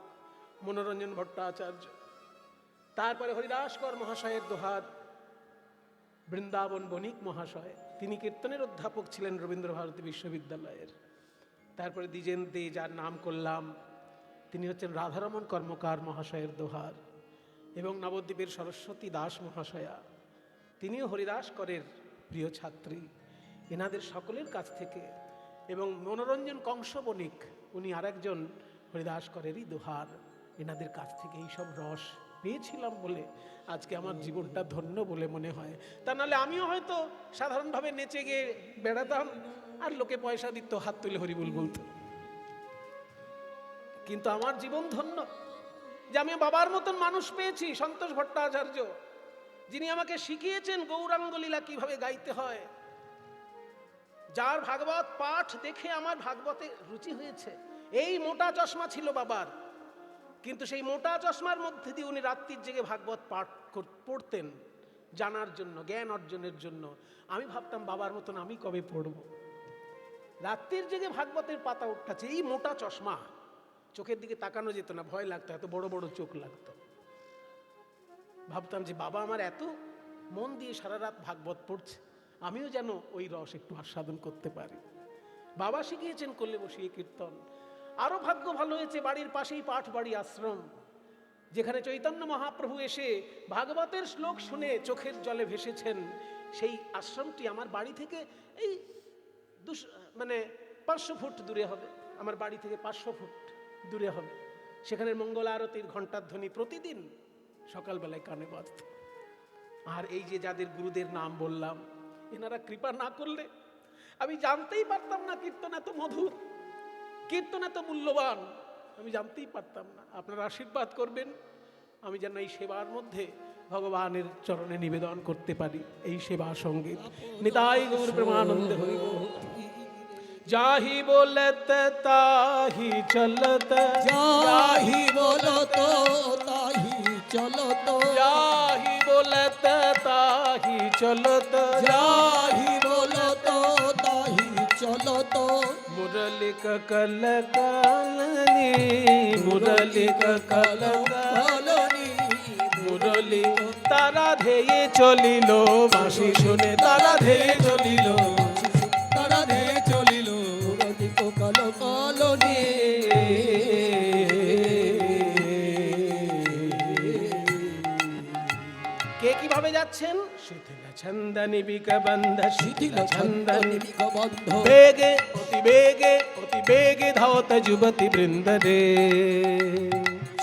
মনোরঞ্জন ভট্টাচার্য। তারপরে হরিদাসকর মহাশয়ের দোহার বৃন্দাবন বণিক মহাশয়, তিনি কীর্তনের অধ্যাপক ছিলেন রবীন্দ্র ভারতী বিশ্ববিদ্যালয়ের। তারপরে দ্বিজেন দে যার নাম করলাম, তিনি হচ্ছেন রাধারমণ কর্মকার মহাশয়ের দোহার। এবং নবদ্বীপের সরস্বতী দাস মহাশয়া, তিনিও হরিদাস করের প্রিয় ছাত্রী। এনাদের সকলের কাছ থেকে, এবং মনোরঞ্জন কংস বণিক, উনি আরেকজন হরিদাস করেরই দোহার, এনাদের কাছ থেকে এইসব রস পেয়েছিলাম বলে আজকে আমার জীবনটা ধন্য বলে মনে হয়। তা নাহলে আমিও হয়তো সাধারণভাবে নেচে গিয়ে বেড়াতাম আর লোকে পয়সা দিত, হাত তুলে হরিবোল বলতো। কিন্তু আমার জীবন ধন্য যে আমি বাবার মতন মানুষ পেয়েছি, সন্তোষ ভট্টাচার্য, যিনি আমাকে শিখিয়েছেন গৌরাঙ্গ লীলা কিভাবে গাইতে হয়, যার ভাগবত পাঠ দেখে আমার ভাগবতে রুচি হয়েছে। এই মোটা চশমা ছিল বাবার, কিন্তু সেই মোটা চশমার মধ্যে দিয়ে উনি রাত্রির জেগে ভাগবত পাঠ পড়তেন জানার জন্য, জ্ঞান অর্জনের জন্য। আমি ভাবতাম বাবার মতন আমি কবে পড়ব। রাত্রির জেগে ভাগবতের পাতা উঠাচ্ছে, এই মোটা চশমা, চোখের দিকে তাকানো যেত না, ভয় লাগতো, এত বড় বড় চোখ লাগতো। ভাবতাম যে বাবা আমার এত মন দিয়ে সারা রাত ভাগবত পড়ছে, আমিও যেন ওই রস একটু আস্বাদন করতে পারি। বাবা শিখিয়েছেন কোলে বসিয়ে কীর্তন। আরো ভাগ্য ভালো হয়েছে, বাড়ির পাশেই পাঠ বাড়ি আশ্রম, যেখানে চৈতন্য মহাপ্রভু এসে ভাগবতের শ্লোক শুনে চোখের জলে ভেসেছেন। সেই আশ্রমটি আমার বাড়ি থেকে এই 500 ফুট দূরে হবে, আমার বাড়ি থেকে 500 ফুট দূরে হবে। সেখানে মঙ্গল আরতির ঘণ্টার ধ্বনি প্রতিদিন সকালবেলায় কানে বাজত। আর এই যে যাদের গুরুদের নাম বললাম, এনারা কৃপা না করলে আমি জানতেই পারতাম না কীর্তন এত মধুর, কীর্তন এত মূল্যবান, আমি জানতেই পারতাম না। আপনারা আশীর্বাদ করবেন আমি যেন এই সেবার মধ্যে ভগবানের চরণে নিবেদন করতে পারি এই সেবা সঙ্গীত। নিতাই গৌর প্রেমানন্দে হরি বল। যাহি বলত তাহি চলত, যাহি বলত তাহি চলত, যাহি বলত তাহি চলত, যাহি বলত তাহি চলত, মুরলিক কল কালনি, মুরলিক কল কালনি, মুরলি তারা ধেয়ে চলিল, বাঁশি শুনে তারা ধেয়ে চলিল, তারা ধে চলিল, মুরলিক কাল কালনি। কে কিভাবে যাচ্ছেন? শিথিল ছন্দনি বিকবন্ধ, শিথিল ছন্দনি বন্ধ, বেগে অতি বেগে, অতি বেগে ধাওত যুবতী বৃন্দ রে।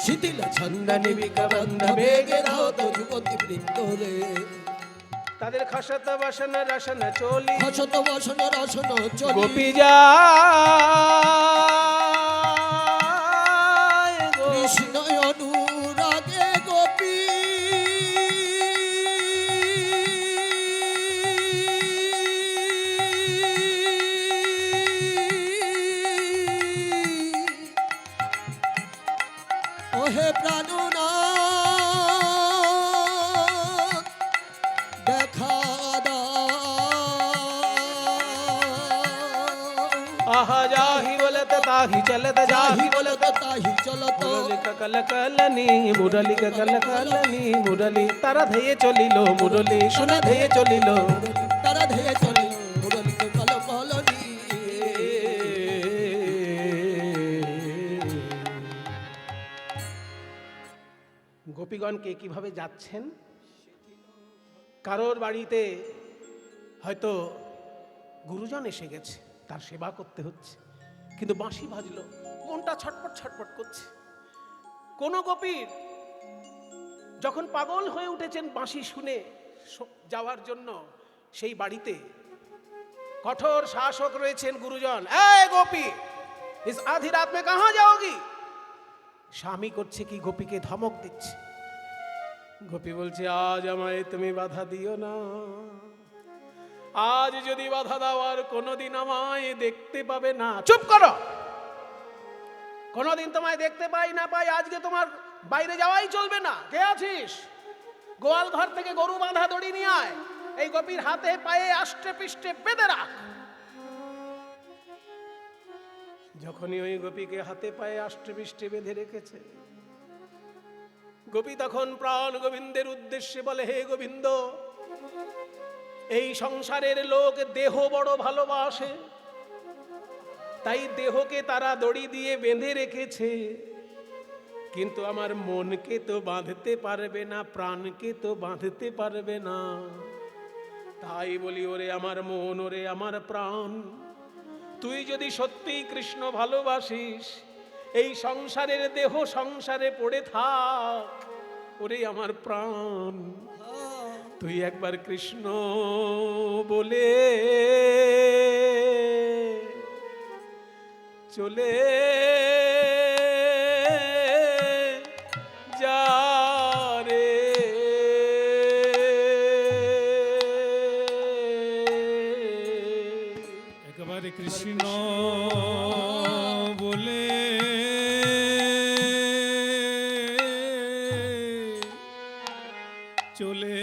শিথিল ছন্দনি বিকবন্ধ, বেগে ধাওত যুবতী বৃন্দ রে। তাদের খসত বসন রসন চলি, হসত বসন রসন চলি, গোপী যায় কৃষ্ণ অনুরাগে গোপী, ওহে প্রাণনাথ দেখা দাও। আহা যাহি বলত তাহি চলত, যাহি যাহি বলত তাহি চলত, মুরলিক কল কালনি, মুরলিক কল কালনি, মুরলি তারা ধেয়ে চলিল, মুরলি শুনে ধেয়ে চলিল। তারা ধেয়ে চলিল, মুরলিক কাল কালনি। গোপীগণকে কিভাবে যাচ্ছেন? কারোর বাড়িতে হয়তো গুরুজন এসে গেছে, তার সেবা করতে হচ্ছে, কিন্তু বাঁশি বাজলো, মনটা ছটপট ছটপট করছে। কোন গোপীর যখন পাগল হয়ে উঠেছেন বাঁশি শুনে যাওয়ার জন্য, সেই বাড়িতে কঠোর শাসক রয়েছেন গুরুজন। এই গোপী, ইস আধি রাত মে কাহা যাওগি? স্বামী করছে কি, গোপীকে ধমক দিচ্ছে। গোপী বলছে, আজ আমায় তুমি বাধা দিও না, আজ যদি বাধা দাও আর কোনোদিন আমায় দেখতে পাবে না। চুপ করো, কোনোদিন তোমায় দেখতে পাই না পাই, আজকে তোমার বাইরে যাওয়াই চলবে না। কে আছিস? গোয়াল ঘর থেকে গরু বাঁধা দড়ি নিয়ে আয়, এই গোপীর হাতে পায়ে আষ্টে পৃষ্ঠে বেঁধে রাখ। যখনই ওই গোপীকে হাতে পায়ে আষ্টে পৃষ্ঠে বেঁধে রেখেছে, গোপী তখন প্রাণ গোবিন্দের উদ্দেশ্যে বলে, হে গোবিন্দ, এই সংসারের লোক দেহ বড় ভালোবাসে, তাই দেহকে তারা দড়ি দিয়ে বেঁধে রেখেছে, কিন্তু আমার মনকে তো বাঁধতে পারবে না, প্রাণকে তো বাঁধতে পারবে না। তাই বলি, ওরে আমার মন, ওরে আমার প্রাণ, তুই যদি সত্যিই কৃষ্ণ ভালোবাসিস, এই সংসারের দেহ সংসারে পড়ে থাক। ওরে আমার প্রাণ, তুই একবার কৃষ্ণ বলে চলে যা রে। একবারে কৃষ্ণ বলে চলে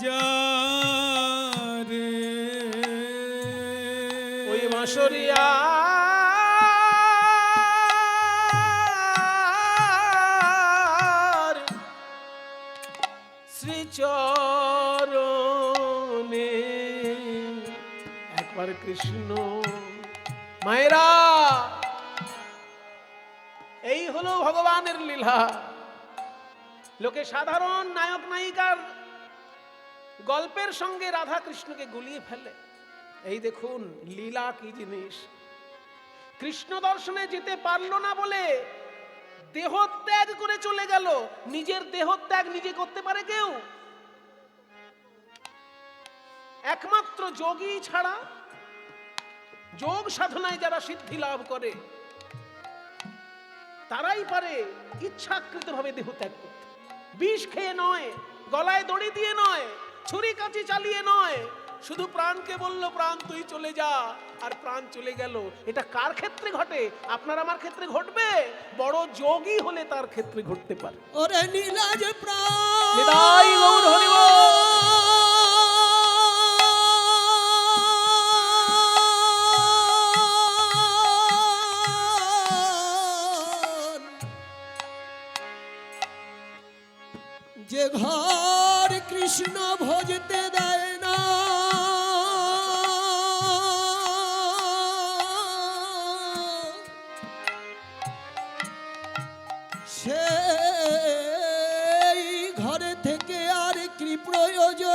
যা রে। ওই মাসরিয়া কৃষ্ণ। মায়েরা, এই হলো ভগবানের লীলা। লোকে সাধারণ নায়ক নায়িকার গল্পের সঙ্গে রাধা কৃষ্ণকে গুলিয়ে ফেলে। এই দেখুন লীলা কি জিনিস। কৃষ্ণ দর্শনে যেতে পারলো না বলে দেহত্যাগ করে চলে গেল। নিজের দেহত্যাগ নিজে করতে পারে কেউ? একমাত্র যোগী ছাড়া, যোগ সাধনায় যারা সিদ্ধি লাভ করে তারাই পারে ইচ্ছাকৃতভাবে দেহত্যাগ করতে। বিষ খেয়ে নয়, গলায় দড়ি দিয়ে নয়, ছুরি কাঁচি চালিয়ে নয়, শুধু প্রাণকে বলল প্রাণ তুই চলে যা, আর প্রাণ চলে গেল। এটা কার ক্ষেত্রে ঘটে? আপনার আমার ক্ষেত্রে ঘটবে? বড় যোগী হলে তার ক্ষেত্রে ঘটতে পারে। ওরে নীলাজ প্রাণ নিতাই গৌর হরি বল। যে ঘর কৃষ্ণ ভজতে দেয় না, সেই ঘরে থেকে আর কি প্রয়োজন?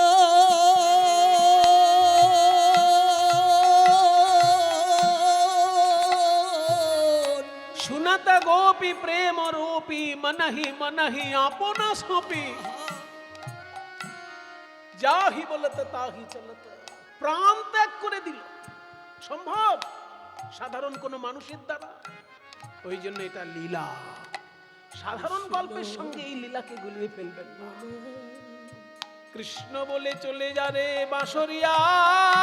सुनत गोपी प्रेम रूपी मनहि मनहि आपना सोपी, যাহি বলত তাহি চলত। প্রাণ ত্যাগ করে দিল। সম্ভব সাধারণ কোন মানুষের দ্বারা? ওই জন্য এটা লীলা। সাধারণ গল্পের সঙ্গে এই লীলাকে গুলিয়ে ফেলবেন না। কৃষ্ণ বলে চলে যারে বাঁশরিয়ার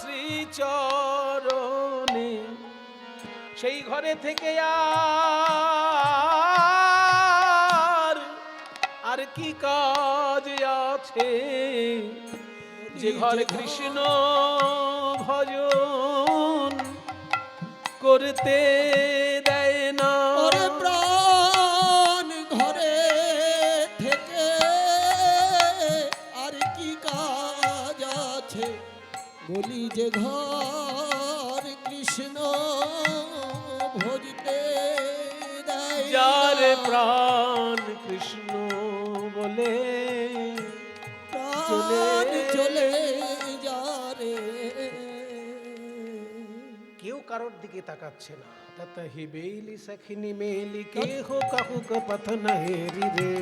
শ্রীচরণে, সেই ঘরে থেকে আর কি কাজ আছে? যে ঘরে কৃষ্ণ ভজন করতে দেয় না। ওরে প্রাণ ঘরে থেকে আর কি কাজ আছে? বলি যে ঘর কৃষ্ণ ভজতে দেয় না। যার প্রাণ কৃষ্ণ বলে প্রাণ চলে যারে। কেউ কারোর দিকে তাকাচ্ছে না। ততহি বেলি সখিনী মেলি কে হো কাহু কপথ নহেরি রে।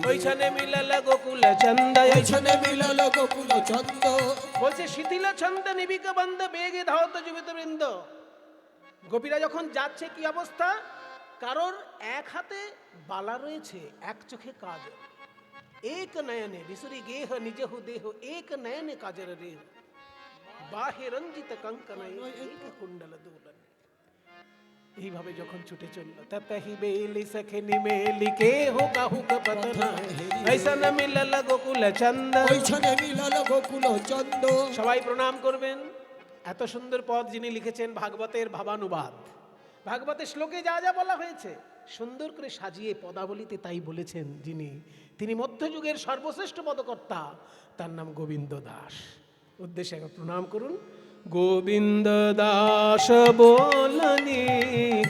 ওইখানে মিলাল গোকুল চন্দ, ওইখানে মিলাল গোকুল চন্দ। বলছে শিথিল ছন্দ নিবিক বন্ধ বেগে ধাওত জীবিত বৃন্দ। গোপীরা যখন যাচ্ছে কি অবস্থা? কারোর এক হাতে বালা রয়েছে, এক চোখে কাজ। এক নয়নে বিসুরি গেহ নিজহু দেহ, এক নয়নে কাজর রেহ। বাহে রঞ্জিত কঙ্কনয় এক কুণ্ডল দোলন। এইভাবে যখন ছুটে চলল, ততহি বেলি সখিনী মেলি কে হো কাহু কপথ নহেরি। ঐসন মিলল গোকুল চন্দ, ওইখানে মিলাল গোকুল চন্দ। সবাই প্রণাম করবেন। এত সুন্দর পদ যিনি লিখেছেন ভাগবতের ভাবানুবাদ। ভাগবতের শ্লোকে যা যা বলা হয়েছে সুন্দর করে সাজিয়ে পদাবলিতে তাই বলেছেন যিনি, তিনি মধ্যযুগের সর্বশ্রেষ্ঠ পদকর্তা, তার নাম গোবিন্দ দাস। উদ্দেশ্যে একবার প্রণাম করুন। গোবিন্দ দাস বলনি,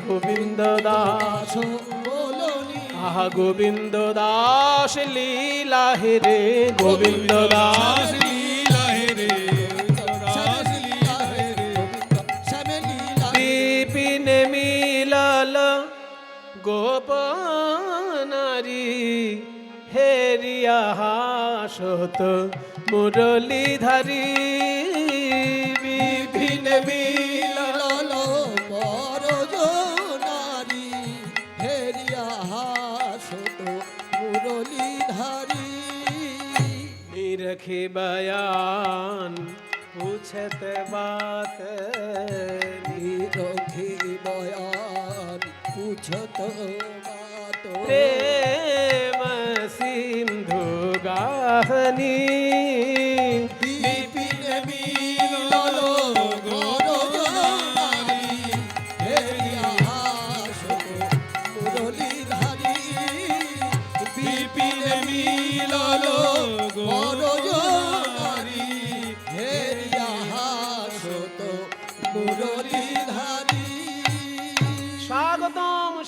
গোবিন্দ দাস বলনি, আহা গোবিন্দ দাস লীলা হে রে, গোবিন্দ দাস লীলা হে রে, দাস লীলা হে রে। শ্যামে লীলা বিপিন মিলাল গোপনারী, হেরিয়া হাসত মুরলীধারী। বিপিন মিলাল মিলাল বরজনারি, হেরিয়া হাসত মুরলীধারী। निरखे बयान पूछत बात, নিরখি বয়ান পুছত বাত। प्रेम सिंधु गाहनी। বিপিন মিলাল বরজনারি, হেরিয়া হাসত মুরলীধারী। বিপিন মিলাল বরজনারি, হেরিয়া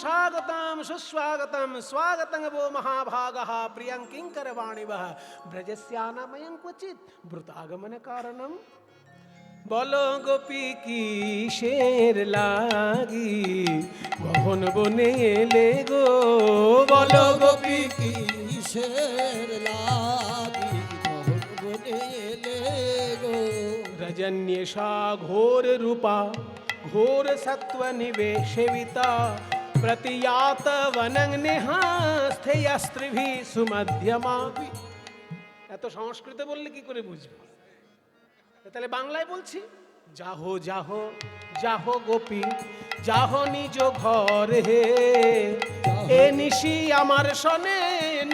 স্বাগতম সুস্বাগতম স্বাগতং वो महाभागः प्रियं किंकरवाणिवः ब्रजस्यानामयं क्वचित् ब्रुतागमन कारणम। বলো গোপী কিসের লাগি গহন বনে এলে গো, বলো গোপী কিসের লাগি মোহন বনে এলে গো। रजन्येषा घोर रूपा घोर सत्व निवेशिता प्रतियात वनं निहास्थेयस्त्रिभिः सुमध्यमा। এত সংস্কৃত বললে কি করে বুঝবো? তাহলে বাংলায় বলছি, যাহো যাহো যাহো গোপী যাহো নিজ ঘর হে, এ নিশি আমার সনে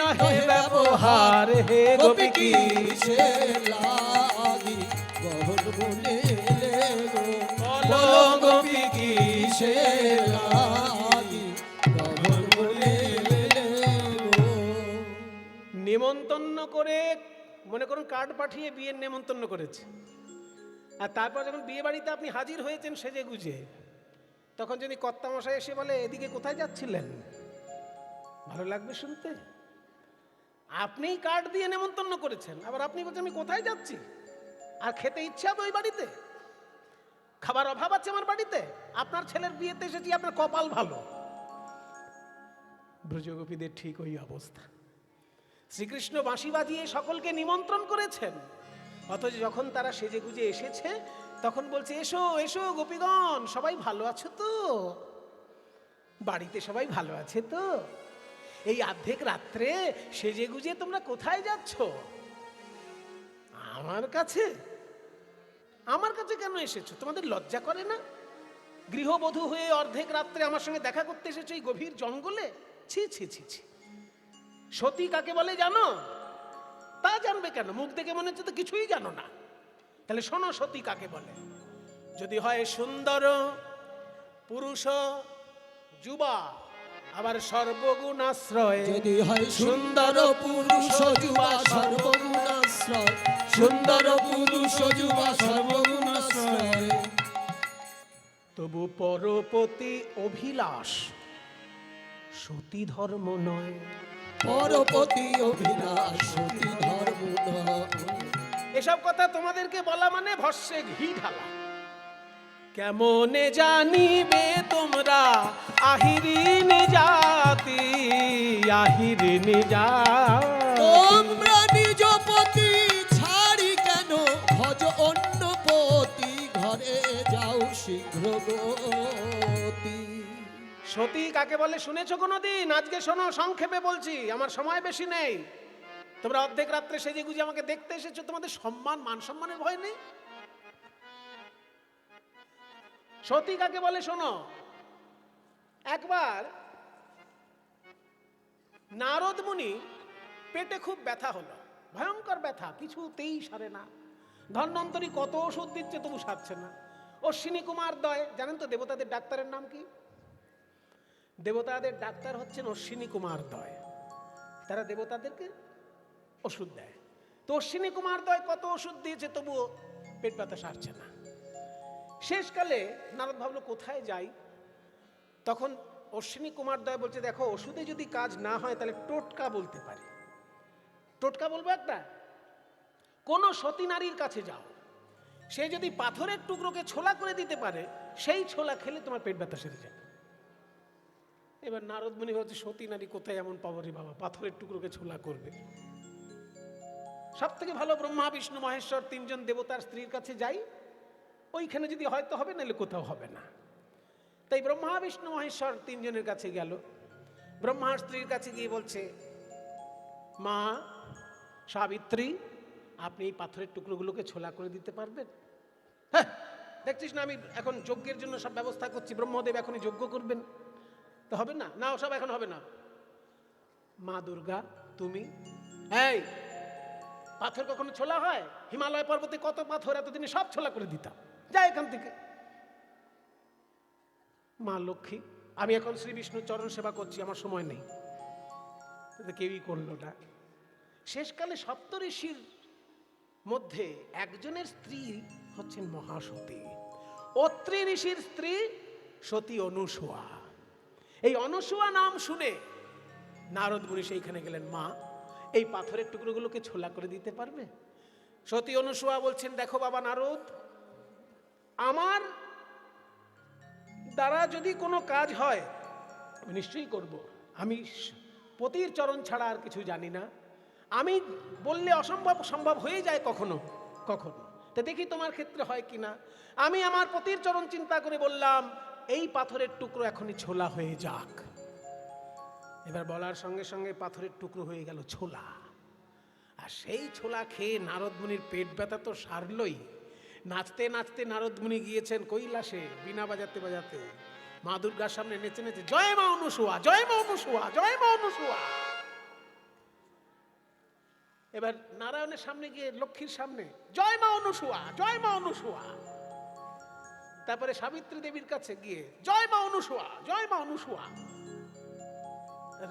নহে ব্যবহার হে। গোপী কি কিসের লাগি মোহন বনে এলে গো। বলো গোপী কিসের লাগি মোহন বনে এলে গো। নিমন্ত্রণ করে, মনে করুন কার্ড পাঠিয়ে বিয়ের নিমন্ত্রণ করেছে, আর তারপর যখন বিয়ে বাড়িতে আপনি হাজির হয়েছেন সেজে গুজে, তখন যদি কর্তামশাই এসে বলে এদিকে কোথায় যাচ্ছিলেন, ভালো লাগবে শুনতে? আপনিই কার্ড দিয়ে নিমন্ত্রণ করেছেন, আবার আপনি বলছেন আমি কোথায় যাচ্ছি, আর খেতে ইচ্ছা তো ওই বাড়িতে, খাবার অভাব আছে আমার বাড়িতে, আপনার ছেলের বিয়েতে এসেছি, আপনার কপাল ভালো। ব্রজগোপীদের ঠিক ওই অবস্থা। শ্রীকৃষ্ণ বাঁশি বাজিয়ে সকলকে নিমন্ত্রণ করেছেন, অথচ যখন তারা সেজে গুজে এসেছে তখন বলছে এসো এসো গোপীগণ, সবাই ভালো আছো তো, বাড়িতে সবাই ভালো আছে তো, এই অর্ধেক রাত্রে সেজে গুজে তোমরা কোথায় যাচ্ছ? আমার কাছে? আমার কাছে কেন এসেছো? তোমাদের লজ্জা করে না? গৃহবধূ হয়ে অর্ধেক রাত্রে আমার সঙ্গে দেখা করতে এসেছো এই গভীর জঙ্গলে? ছি ছি ছি ছি। সতী কাকে বলে জানো? তা জানবে কেন? মুখ দেখে মনে হচ্ছে তো কিছুই জানো না। তাহলে শোনো সতী কাকে বলে। যদি হয় সুন্দর পুরুষ যুবা, আবার সর্বগুণাশ্রয়, যদি হয় সুন্দর পুরুষ যুবা সর্বগুণাশ্রয়, সুন্দর পুরুষ যুবা সর্বগুণাশ্রয়, তবু পরপতি অভিলাষ সতী ধর্ম নয়। পরপতি অভিলাষ সতী ধর্ম নয়। এসব কথা তোমাদেরকে বলা মানে ভস্যে ঘি ঢালা। কেমনে জানিবে তোমরা আহিরিনী জাতি, আহিরিনী জাতি। তোমরা নিজ পতি ছাড়ি কেন ভজ অন্য পতি, ঘরে যাও শীঘ্র গতি। সতী কাকে বলে শুনেছো কোনোদিন? আজকে শোনো, সংক্ষেপে বলছি, আমার সময় বেশি নেই। তোমরা অর্ধেক রাত্রে সেজে গুজে আমাকে দেখতে এসেছো, তোমাদের সম্মান মান সম্মানের ভয় নেই? সতী কাকে বলে শোনো। একবার নারদ মুনি পেটে খুব ব্যথা হলো, ভয়ঙ্কর ব্যথা, কিছুতেই সারে না। ধন্বন্তরী কত ওষুধ দিচ্ছে তবু সারছে না। অশ্বিনী কুমার দয়, জানেন তো দেবতাদের ডাক্তারের নাম কি? দেবতাদের ডাক্তার হচ্ছেন অশ্বিনী কুমার দয়। তারা দেবতাদেরকে ওষুধ দেয়। তো অশ্বিনী কুমার দয় কত ওষুধ দিয়েছে তবুও পেট ব্যথা সারছে না। শেষকালে নারদ ভাবলো কোথায় যাই। তখন অশ্বিনী কুমার দয় বলছে দেখো, ওষুধে যদি কাজ না হয় তাহলে টোটকা বলতে পারি। টোটকা বলবো একটা, কোন সতী নারীর কাছে যাও, সে যদি পাথরের টুকরোকে ছোলা করে দিতে পারে, সেই ছোলা খেলে তোমার পেট ব্যথা সেরে যাবে। এবার নারদ মুনি ভাবছে সতী নারী কোথায় এমন পাবো রে বাবা, পাথরের টুকরোকে ছোলা করবে। সব থেকে ভালো ব্রহ্মা বিষ্ণু মহেশ্বর তিনজন দেবতার স্ত্রীর কাছে যাই, ওইখানে যদি হয়তো হবে, নাহলে কোথাও হবে না। তাই ব্রহ্মা বিষ্ণু মহেশ্বর তিনজনের কাছে গেল। ব্রহ্মার স্ত্রীর কাছে গিয়ে বলছে মা সাবিত্রী, আপনি এই পাথরের টুকরোগুলোকে ছোলা করে দিতে পারবেন? হ্যাঁ, দেখছিস না আমি এখন যজ্ঞের জন্য সব ব্যবস্থা করছি, ব্রহ্মদেব এখনই যজ্ঞ করবেন, তো হবে না? না, ওসব এখন হবে না। মা দুর্গা তুমি, এই পাথর কখনো ছোলা হয়? হিমালয় পর্বতে কত পাথর, এতদিনে সব ছোলা করে দিতাম, যা এখান থেকে। মা লক্ষ্মী, আমি এখন শ্রী বিষ্ণুর চরণ সেবা করছি, আমার সময় নেই। কেউই করলো না। শেষকালে সপ্তঋষির মধ্যে একজনের স্ত্রী হচ্ছেন মহাসতী। অত্রি ঋষির স্ত্রী সতী অনুসূয়া। এই অনসূয়া নাম শুনে নারদ মুনি সেইখানে গেলেন, মা এই পাথরের টুকরোগুলোকে ছোলা করে দিতে পারবে? সতী অনুসূয়া বলছেন, দেখো বাবা নারদ, আমার দ্বারা যদি কোনো কাজ হয় আমি নিশ্চয়ই করব। আমি পতির চরণ ছাড়া আর কিছু জানি না। আমি বললে অসম্ভব সম্ভব হয়ে যায় কখনো কখনো, তা দেখি তোমার ক্ষেত্রে হয় কিনা। আমি আমার পতির চরণ চিন্তা করে বললাম, এই পাথরের টুকরো এখনই ছোলা হয়ে যাক। এবার বলার সঙ্গে সঙ্গে পাথরের টুকরো হয়ে গেল ছোলা। আর সেই ছোলা খেয়ে নারদ মুনির পেট ব্যথা তো সারলই। নাচতে নাচতে নারদ মুনি গিয়েছেন কৈলাসে, বীণা বাজাতে বাজাতে মা দুর্গার সামনে নেচে নেচে, জয় মা অনুসূয়া, জয় মা অনুসূয়া, জয় মা অনুসূয়া। এবার নারায়ণের সামনে গিয়ে লক্ষ্মীর সামনে, জয় মা অনুসূয়া, জয় মা অনুসূয়া। তারপরে সাবিত্রী দেবীর কাছে গিয়ে, জয় মা অনুসূয়া, জয় মা অনুসূয়া।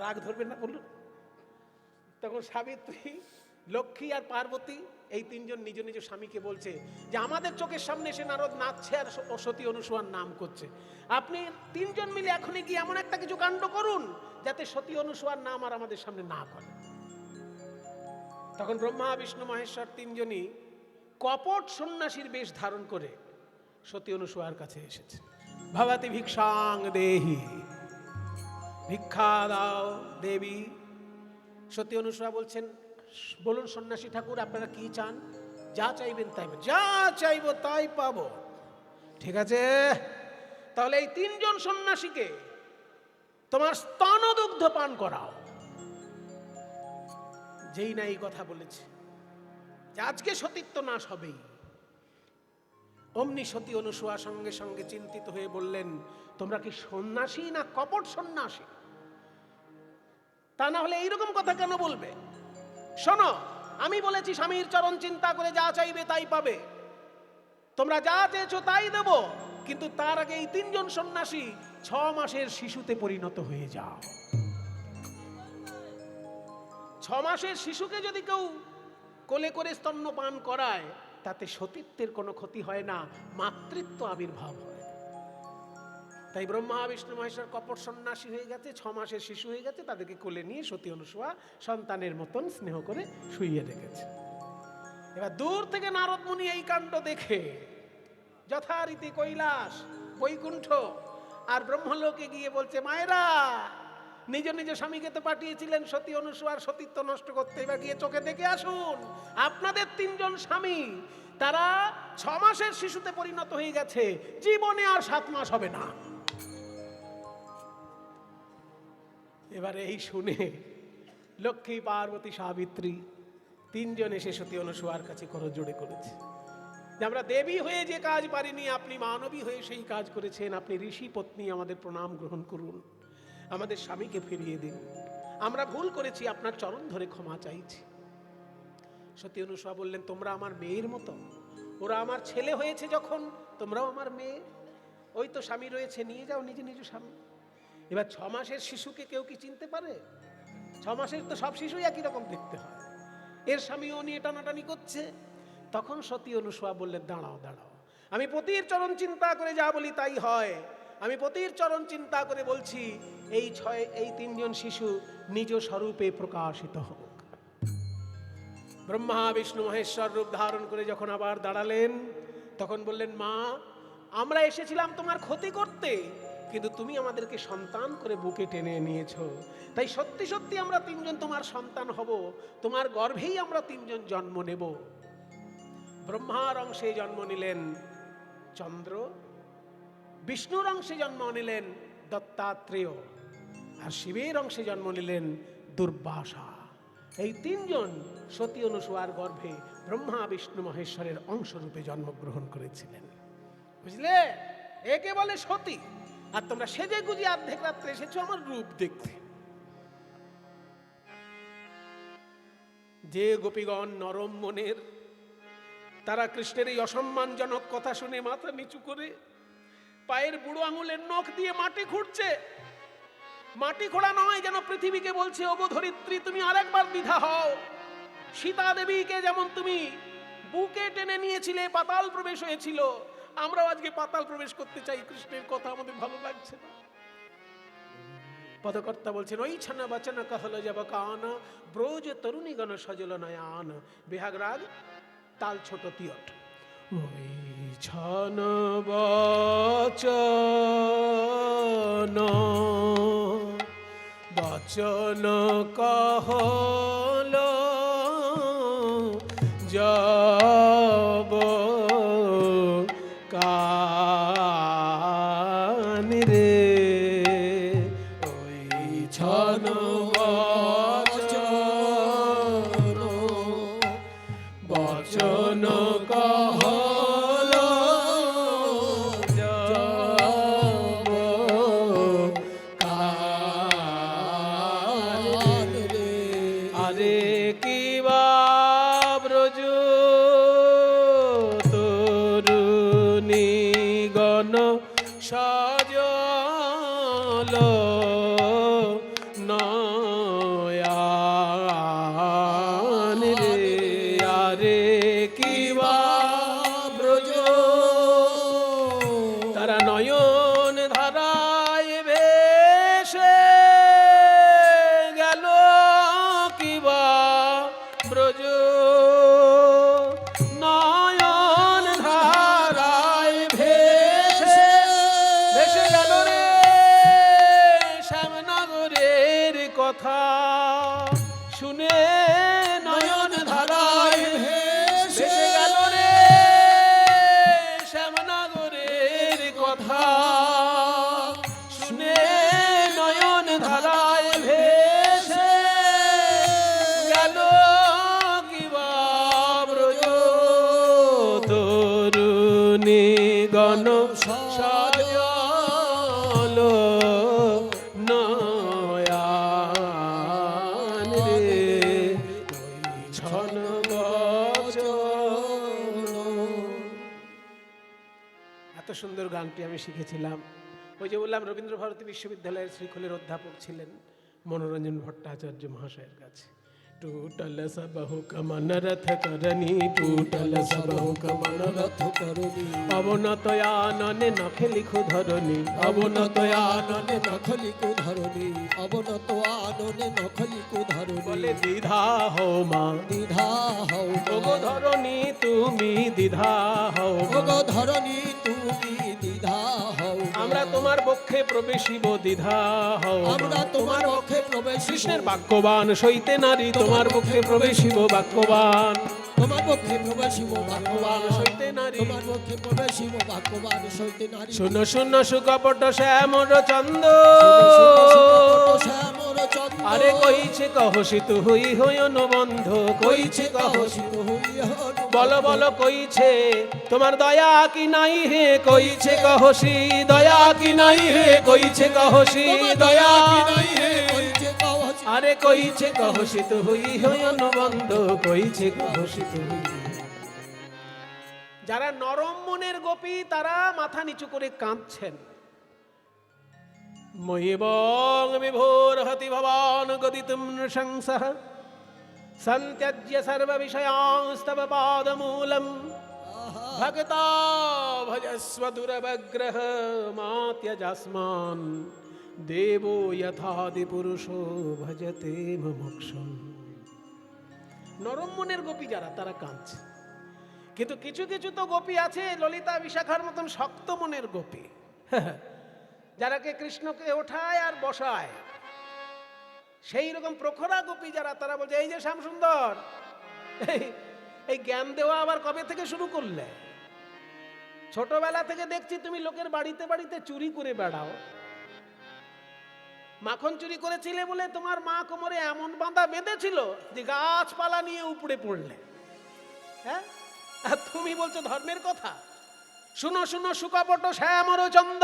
রাগ ধরবেন না বলুন? তখন সাবিত্রী, লক্ষ্মী আর পার্বতী এই তিনজন নিজ নিজ স্বামীকে বলছে যে আমাদের চোখের সামনে এসে নারদ নাচছে আর সতী অনুসূয়ার নাম করছে, আপনি তিনজন মিলে এখনই গিয়ে এমন একটা কিছু কাণ্ড করুন যাতে সতী অনুসূয়ার নাম আর আমাদের সামনে না করে। তখন ব্রহ্মা বিষ্ণু মহেশ্বর তিনজনই কপট সন্ন্যাসীর বেশ ধারণ করে সতী অনুসূয়ার কাছে এসেছে। ভবতি ভিক্ষাং দেহি, ভিক্ষা দাও দেবী। সতী অনুসূয়া বলছেন, বলুন সন্ন্যাসী ঠাকুর আপনারা কি চান? যা চাইবেন তাই, যা চাইব তাই পাবো। ঠিক আছে, তাহলে এই তিনজন সন্ন্যাসীকে তোমার স্তনদুগ্ধ পান করাও। যেই না এই কথা বলেছে যে আজকে সতীত্ব নাশ হবেই, অমনি সতী অনুসূয়া সঙ্গে সঙ্গে চিন্তিত হয়ে বললেন, তোমরা কি সন্ন্যাসী না কপট সন্ন্যাসী? তা না হলে এইরকম কথা কেন বলবে? শোনো, আমি বলেছি স্বামীর চরণ চিন্তা করে যা চাইবে তাই পাবে, তোমরা যা চেয়েছো তাই দেব, কিন্তু তার আগে এই তিনজন সন্ন্যাসী 6 মাসের শিশুতে পরিণত হয়ে যাও। 6 মাসের শিশুকে যদি কেউ কোলে করে স্তন্যপান করায় তাতে সতীত্বের কোনো ক্ষতি হয় না, মাতৃত্ব আবির্ভাব হয়। তাই ব্রহ্মা বিষ্ণু মহেশ্বর কপট সন্ন্যাসী হয়ে গেছে, 6 মাসের শিশু হয়ে গেছে, তাদেরকে কোলে নিয়ে সতী অনুসূয়া সন্তানের মতন স্নেহ করে শুইয়ে রেখেছে। এবার দূর থেকে নারদ মুনি এই কাণ্ড দেখে যথারীতি কৈলাস, বৈকুণ্ঠ আর ব্রহ্মলোকে গিয়ে বলছে, মায়েরা নিজ নিজ স্বামীকে তো পাঠিয়েছিলেন সতী অনুসূয়ার সতীত্ব নষ্ট করতে, এবার গিয়ে চোখে দেখে আসুন আপনাদের তিনজন স্বামী তারা 6 মাসের শিশুতে পরিণত হয়ে গেছে, জীবনে আর 7 মাস হবে না। এবারে এই শুনে লক্ষ্মী, পার্বতী, সাবিত্রী তিনজন এসে সতী অনুসূয়ার কাছে করজোড়ে করেছে যে আমরা দেবী হয়ে যে কাজ পারিনি, আপনি মানবী হয়ে সেই কাজ করেছেন, আপনি ঋষি পত্নী, আমাদের প্রণাম গ্রহণ করুন, আমাদের স্বামীকে ফিরিয়ে দিন, আমরা ভুল করেছি, আপনার চরণ ধরে ক্ষমা চাইছি। সতী অনুসূয়া বললেন, তোমরা আমার মেয়ের মতো, ওরা আমার ছেলে হয়েছে যখন, তোমরাও আমার মেয়ে, ওই তো স্বামী রয়েছে, নিয়ে যাও নিজ নিজ স্বামী। এবার 6 মাসের শিশুকে কেউ কি চিনতে পারে? 6 মাসের তো সব শিশুই একই রকম দেখতে হয়, এর স্বামীও নিয়ে টানাটানি করছে। তখন সতী অনুসূয়া বললেন, দাঁড়াও দাঁড়াও, আমি পতির চরণ চিন্তা করে যা বলি তাই হয়, আমি পতির চরণ চিন্তা করে বলছি এই তিনজন শিশু নিজ স্বরূপে প্রকাশিত হোক। ব্রহ্মা বিষ্ণু মহেশ্বর রূপ ধারণ করে যখন আবার দাঁড়ালেন তখন বললেন, মা আমরা এসেছিলাম তোমার ক্ষতি করতে, কিন্তু তুমি আমাদেরকে সন্তান করে বুকে টেনে নিয়েছো, তাই সত্যি সত্যি আমরা তিনজন তোমার সন্তান হব, তোমার গর্ভেই আমরা তিনজন জন্ম নেব। ব্রহ্মার অংশে জন্ম নিলেন চন্দ্র, বিষ্ণুর অংশে জন্ম নিলেন দত্তাত্রেয়, আর শিবের অংশে জন্ম নিলেন দুর্বাসা। এই তিনজন সতী অনুসূয়ার গর্ভে ব্রহ্মা বিষ্ণু মহেশ্বরের অংশরূপে জন্মগ্রহণ করেছিলেন। বুঝলে, একে বলে সতী। আর তোমরা সেজে গুজে অর্ধেক রাত্রে এসেছো আমার রূপ দেখতে। যে গোপীগণ নরম মনের, তারা কৃষ্ণের এই অসম্মানজনক কথা শুনে মাথা নিচু করে পায়ের বুড়ো আঙুলের নখ দিয়ে মাটি খুঁড়ছে। মাটি খোঁড়া নয়, যেন পৃথিবীকে বলছে, ওগো ধরিত্রী তুমি আরেকবার দ্বিধা হও। সীতা দেবীকে যেমন তুমি বুকে টেনে নিয়েছিলে, পাতাল প্রবেশ হয়েছিল, আমরাও আজকে পাতাল প্রবেশ করতে চাই, কৃষ্ণের কথা আমাদের ভালো লাগছে না। পদকর্তা বলছেন, ওই ছানা বাচনা कहल जब कान ব্রজ তরুণী গণ সজল নয়ান। বিহাগ রাগ, তাল ছোট তিয়ট। ওই ছানা বাচন कहल जब कान रे। ওই ছানা বচন कहल जब कान রে। আরে কি বা ব্রজ তরুণী গণ সজল নয়ান রে। আরে কি বা ব্রজ তারা নয়ন ধারায় ভেসে গেল। কি বা ব্রজ নয়ন ধারায় ভেসে ভেসে গেল রে। শ্যামনগরের কথা শুনে নয়ন ধারায় ভেসে গেল রে। শ্যামনগরের কথা শুনে নয়ন ধারায় ভেসে গেল। কি বা ব্রজ তরুণী গণ সজল নয়ান রে। ওই ছন বচন। এত সুন্দর গানটি আমি শিখেছিলাম, ওই যে বললাম রবীন্দ্র ভারতী বিশ্ববিদ্যালয়ের শ্রীখোলের অধ্যাপক ছিলেন মনোরঞ্জন ভট্টাচার্য মহাশয়ের কাছে। टूटल सबहु कमन रथ करनी, टूटल सबहु कमन रथ करनी। अवনত आनने नखे लिखु धरनी, अवনত आनने नख लिखु धरनी, अवনত आनने नख लिखु धरनी। বলে দ্বিধা হও মা, দ্বিধা হও ওগো ধরনী তুমি, দ্বিধা হও ওগো ধরনী তুমি, দ্বিধা হও। আমরা তোমার পক্ষে প্রবেশিব, দ্বিধা হও আমরা তোমার পক্ষে প্রবেশ। কৃষ্ণের বাক্যবান সইতে নারী, তোমার পক্ষে প্রবেশিব বাক্যবান। তোমার পক্ষে প্রবেশিব বাক্যবান সইতে নারী, তোমার পক্ষে প্রবেশিব বাক্যবান সইতে নারী। শূন্য শূন্য সুকপট শ্যামর চন্দ, শ্যামর চন্দ। আরে কইছে কহসি তু হই হই অনুবন্ধ, কইছে কহসি তু হই হই। বল বল কইছে তোমার দয়া কি নাই হে, কইছে কহসি দয়া কি নাই হে, কইছে কহসি দয়া কি নাই হে। আরে কইছে কহসি তু হই হই অনুবন্ধ, কইছে কহসি তু হই। যারা নরম মনের গোপী তারা মাথা নিচু করে কাঁদছেন। মহিবং বিভোর হতি ভবান গদিতুম নৃশংসঃ, সন্ত্যজ্য সর্ব বিষয়াংস্তব পাদমূলম। ভক্তা ভজস্ব দুরবগ্রহ মাত্যজাস্মান, দেবো যথাদি পুরুষো ভজতে মুমুক্ষুম। নরম মনের গোপী যারা তারা কাঁদছে, কিন্তু কিছু কিছু তো গোপী আছে ললিতা বিশাখার মতন শক্ত মনের গোপী, যারাকে কৃষ্ণকে ওঠায় আর বসায়। সেই রকম প্রখরা গোপী যারা, তারা বলছে এই যে শ্যামসুন্দর, এই জ্ঞান দেওয়া আবার কবে থেকে শুরু করলে? ছোটবেলা থেকে দেখছি তুমি লোকের বাড়িতে বাড়িতে চুরি করে বেড়াও। মাখন চুরি করেছিলে বলে তোমার মা কোমরে এমন বাঁধা বেঁধেছিল যে গাছপালা নিয়ে উপড়ে পড়লে। হ্যাঁ, আর তুমি বলছো ধর্মের কথা? শুনো শুনো সুকপট শ্যামর চন্দ,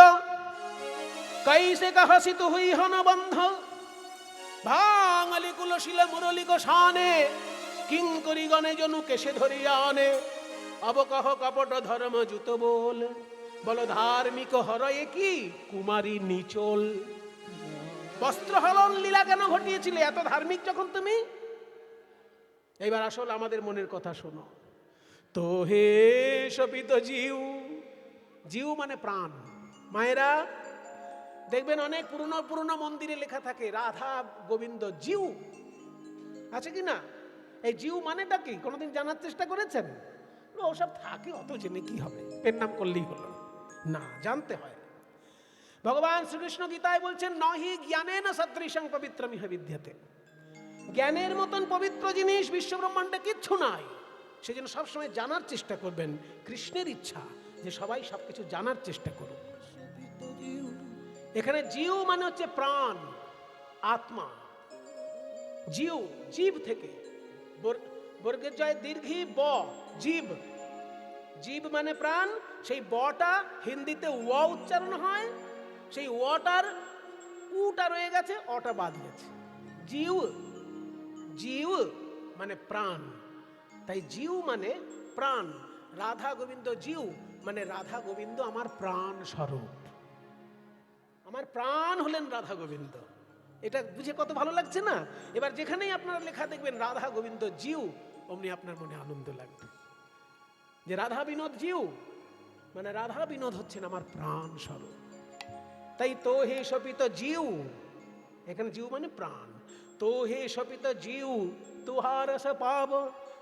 कैसे कहसी तु हुई हन बंध। भांगली कुलशील मुरली गोसाने, किंकरी गणे जनु केशे धरिया आने। अब कह कपट धर्म जुत बोल, বলো ধার্মিক হরয়ে কি কুমারী নিচল। বস্ত্র হরণ লীলা কেন ঘটিয়েছিলে এত ধার্মিক যখন তুমি? এবার আসল আমাদের মনের কথা শোনো। তো হে শপিত জীব, জীব মানে প্রাণ। মায়েরা দেখবেন অনেক পুরনো পুরনো মন্দিরে লেখা থাকে রাধা গোবিন্দ জিউ, আছে কি না? এই জিউ মানেটা কি কোনোদিন জানার চেষ্টা করেছেন? ওসব থাকে, অত জেনে কি হবে, এর নাম করলেই হলো না, জানতে হয়। ভগবান শ্রীকৃষ্ণ গীতায় বলছেন নহি জ্ঞানেন সদৃশং পবিত্রমিহ বিদ্যতে, জ্ঞানের মতন পবিত্র জিনিস বিশ্বব্রহ্মাণ্ডে কিচ্ছু নাই। সেজন্য সবসময় জানার চেষ্টা করবেন। কৃষ্ণের ইচ্ছা যে সবাই সবকিছু জানার চেষ্টা করুক। এখানে জিউ মানে হচ্ছে প্রাণ, আত্মা। জিউ জীব থেকে, বর্গের জয় দীর্ঘী ব, জীব, জীব মানে প্রাণ। সেই বটা হিন্দিতে ও উচ্চারণ হয়, সেই ওটার উটা রয়ে গেছে, অটা বাদ গেছে। জিউ, জিউ মানে প্রাণ, তাই জিউ মানে প্রাণ। রাধা গোবিন্দ জিউ মানে রাধা গোবিন্দ আমার প্রাণ স্বরূপ, আমার প্রাণ হলেন রাধা গোবিন্দ। এটা বুঝে কত ভালো লাগছে না? এবার যেখানেই আপনারা লেখা দেখবেন রাধা গোবিন্দ জিউ, অমনি আপনার মনে আনন্দ লাগবে যে রাধা বিনোদ জিউ মানে রাধা বিনোদ হচ্ছেন আমার প্রাণ স্বরূপ। তাই তো হে শপিত জিউ, এখানে জিউ মানে প্রাণ। তো হে শপিত জিউ তুহার রস পাব,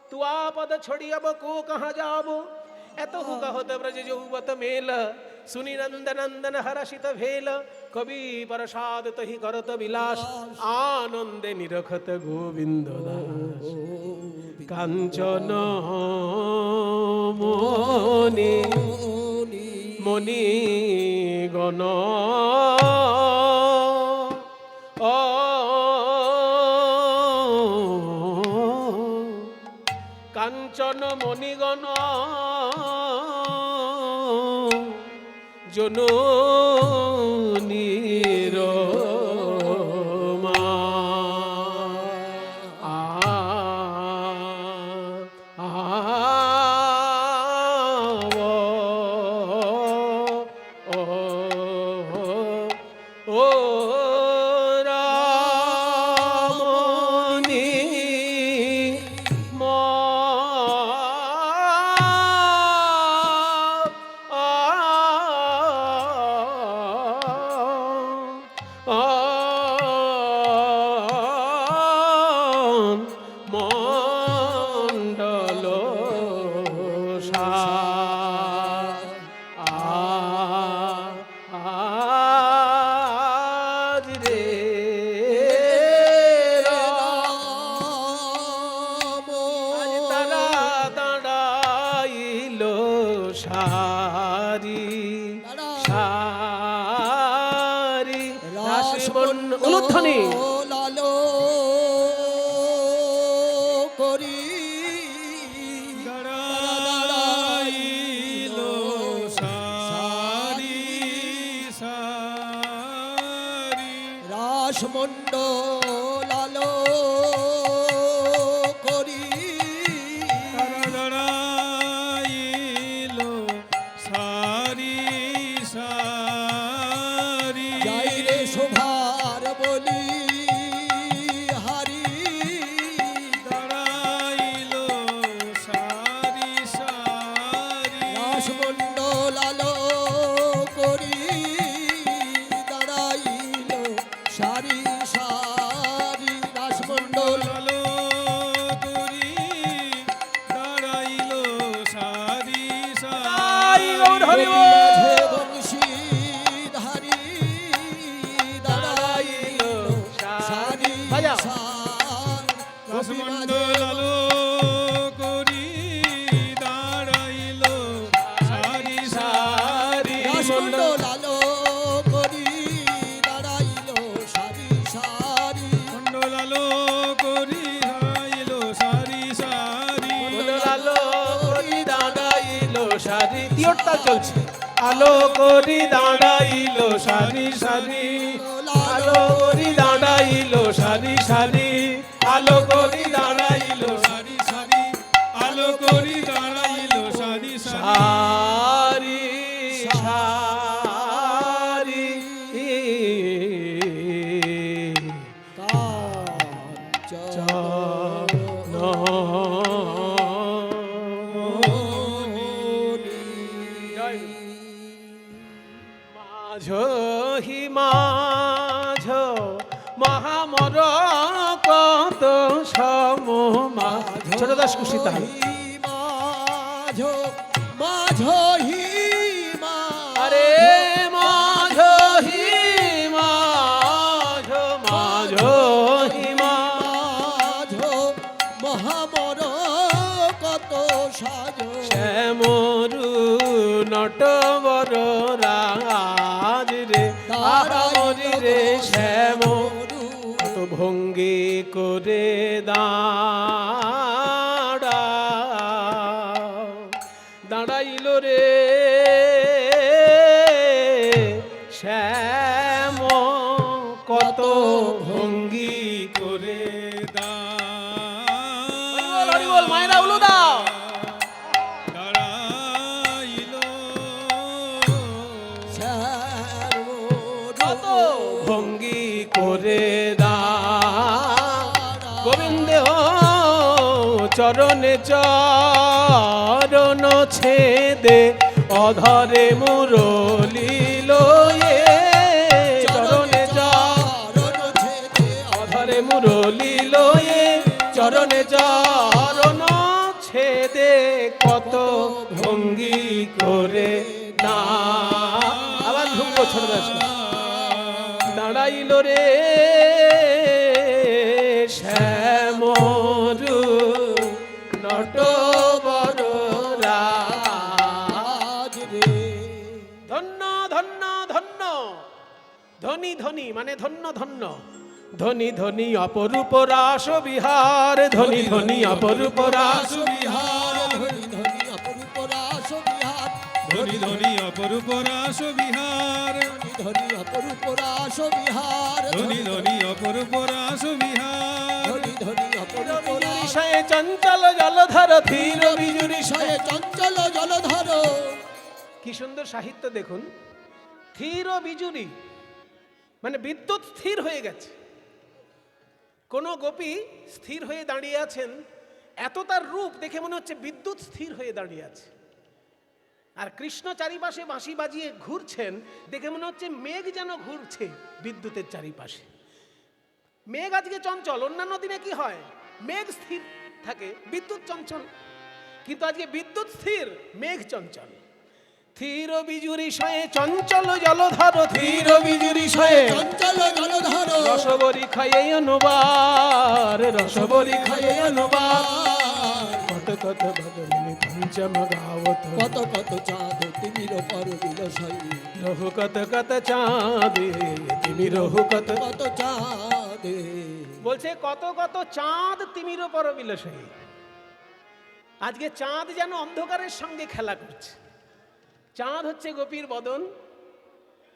তু আপদ ছড়িয়াব কো কহা যাব। এত কহত ব্রজ যৌবত মেল, सुनि नंदन नंदन हर्षित भेल। कवि प्रसाद तहि करत विलास, आनंदे निरखत गोविंद दास। कांचन मोनि मणि गण কাঞ্চন মণিগণ জননীর মা। উলুধ্বনি লালো করি দাঁড়াইলো সারি সারি রাসমণ্ডল লালো করি দাঁড়াইলো সারি সারি যাই রে শোভার বলি হারি দাঁড়াইলো সারি সারি রাসমণ্ডল আলো করি দাঁড়াইল সারি সারি রাসমণ্ডল লালো করি দাঁড়াইলো সারি সারি মাঝে বংশীধারী দাঁড়াইল সারি রাসমণ্ডল আলো করি দাঁড়াইলো সারি সারি রাসমণ্ডল আলো করি দাঁড়াইল সারি সারি মণ্ডল আলো করি দাঁড়াইলো সারি সারি আলো করি দাঁড়াইলো সারি, তিওরটা চলছে। আলো করি দাঁড়াইলো সারি সারি, আলো করি দাঁড়াইলো সারি সারি, আলো করি দাঁড়াইলো সারি সারি আলো করি দাঁড়াইলো সারি সারি সারি সারি। মাঝ হিমা মহামর কত সমমা ছোট দাস খুশি তাই মাঝো মাঝো হি আরে মাঝো হি মাঝো মাঝো হি মাঝো মহামর কত সাজো শ্যামরু নটবর রাজ রে আহামরি রে শ্যাম কত ভঙ্গি করে দাঁড়াইল রে শ্যাম কত ভঙ্গি করে হরি বল মায়েরা উলু দাও দাঁড়াইল কত ভঙ্গি করে গোবিন্দ চরণে চরণ ছেদে অধরে মুরলি লয়ে চরণে অধরে মুরলি লয়ে চরণে চরণ ছেদে কত ভঙ্গি করে আবার ঢুকবো ছোট দাস দাঁড়াইল রে শ্যামরু নটবর রাজ রে ধন্য ধন্য ধন্য ধনী ধনী মানে ধন্য ধন্য ধনী ধনী অপরূপ রাস বিহার ধনী ধনী অপরূপ রাস বিহার ধনি ধনি অপরূপ রাস বিহার ধনি ধনি অপরূপ রাস বিহার ধনি অপরূপ রাস বিহার ধনি ধনি অপরূপ রাস বিহার ধনি ধনি অপরূপ রাস বিষয়ে চঞ্চল জলধর ধীর বিজুরি বিষয়ে চঞ্চল জলধর কি সুন্দর সাহিত্য দেখুন ধীর বিজুরি মানে বিদ্যুৎ স্থির হয়ে গেছে কোন গোপী স্থির হয়ে দাঁড়িয়ে আছেন এত তার রূপ দেখে মনে হচ্ছে বিদ্যুৎ স্থির হয়ে দাঁড়িয়ে আছে আর কৃষ্ণ চারিপাশে বাঁশি বাজিয়ে ঘুরছেন দেখে মনে হচ্ছে মেঘ যেন ঘুরছে বিদ্যুতের চারিপাশে মেঘ আজকে চঞ্চল অন্যান্য দিনে কি হয় মেঘ স্থির থাকে বিদ্যুৎ চঞ্চল কিন্তু আজকে বিদ্যুৎ স্থির মেঘ চঞ্চল ধীর বিজুরি শয়ে চঞ্চল জলধর ধীর বিজুরি শয়ে চঞ্চল জলধর রসবরি খায়ে অনুবার রসবরি খায়ে অনুবার কত কত ভগবানী পঞ্চম গাওত কত কত চাঁদ তিমির পর বিলসই রহু কত কত চাঁদে তিমি রহু কত কত চাঁদ বলছে কত কত চাঁদ তিমির পর বিলসই আজকে চাঁদ যেন অন্ধকারের সঙ্গে খেলা করছে চাঁদ হচ্ছে গোপীর বদন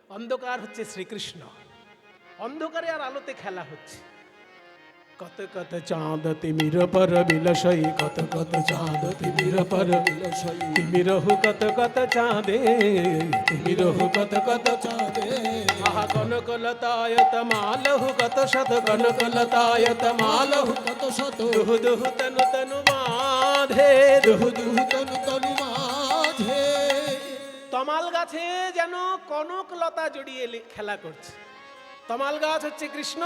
অন্ধকার হচ্ছে শ্রীকৃষ্ণ অন্ধকারে আর আলোতে খেলা হচ্ছে কত কত চাঁদ তিমির পর বিলসই কত কত চাঁদ তিমির পর বিলসই তিমিরহু কত কত চাঁদে তিমিরহু কত কত চাঁদে আহা কনকলতায়ত মালহু কত শত কনকলতায়ত মালহু কত শত দুহু দুহু তনু তনু বাঁধে দুহু দুহু তনু তনু মাঝে তমাল গাছে যেন কনকলতা জড়িয়ে খেলা করছে তমাল গাছ হচ্ছে কৃষ্ণ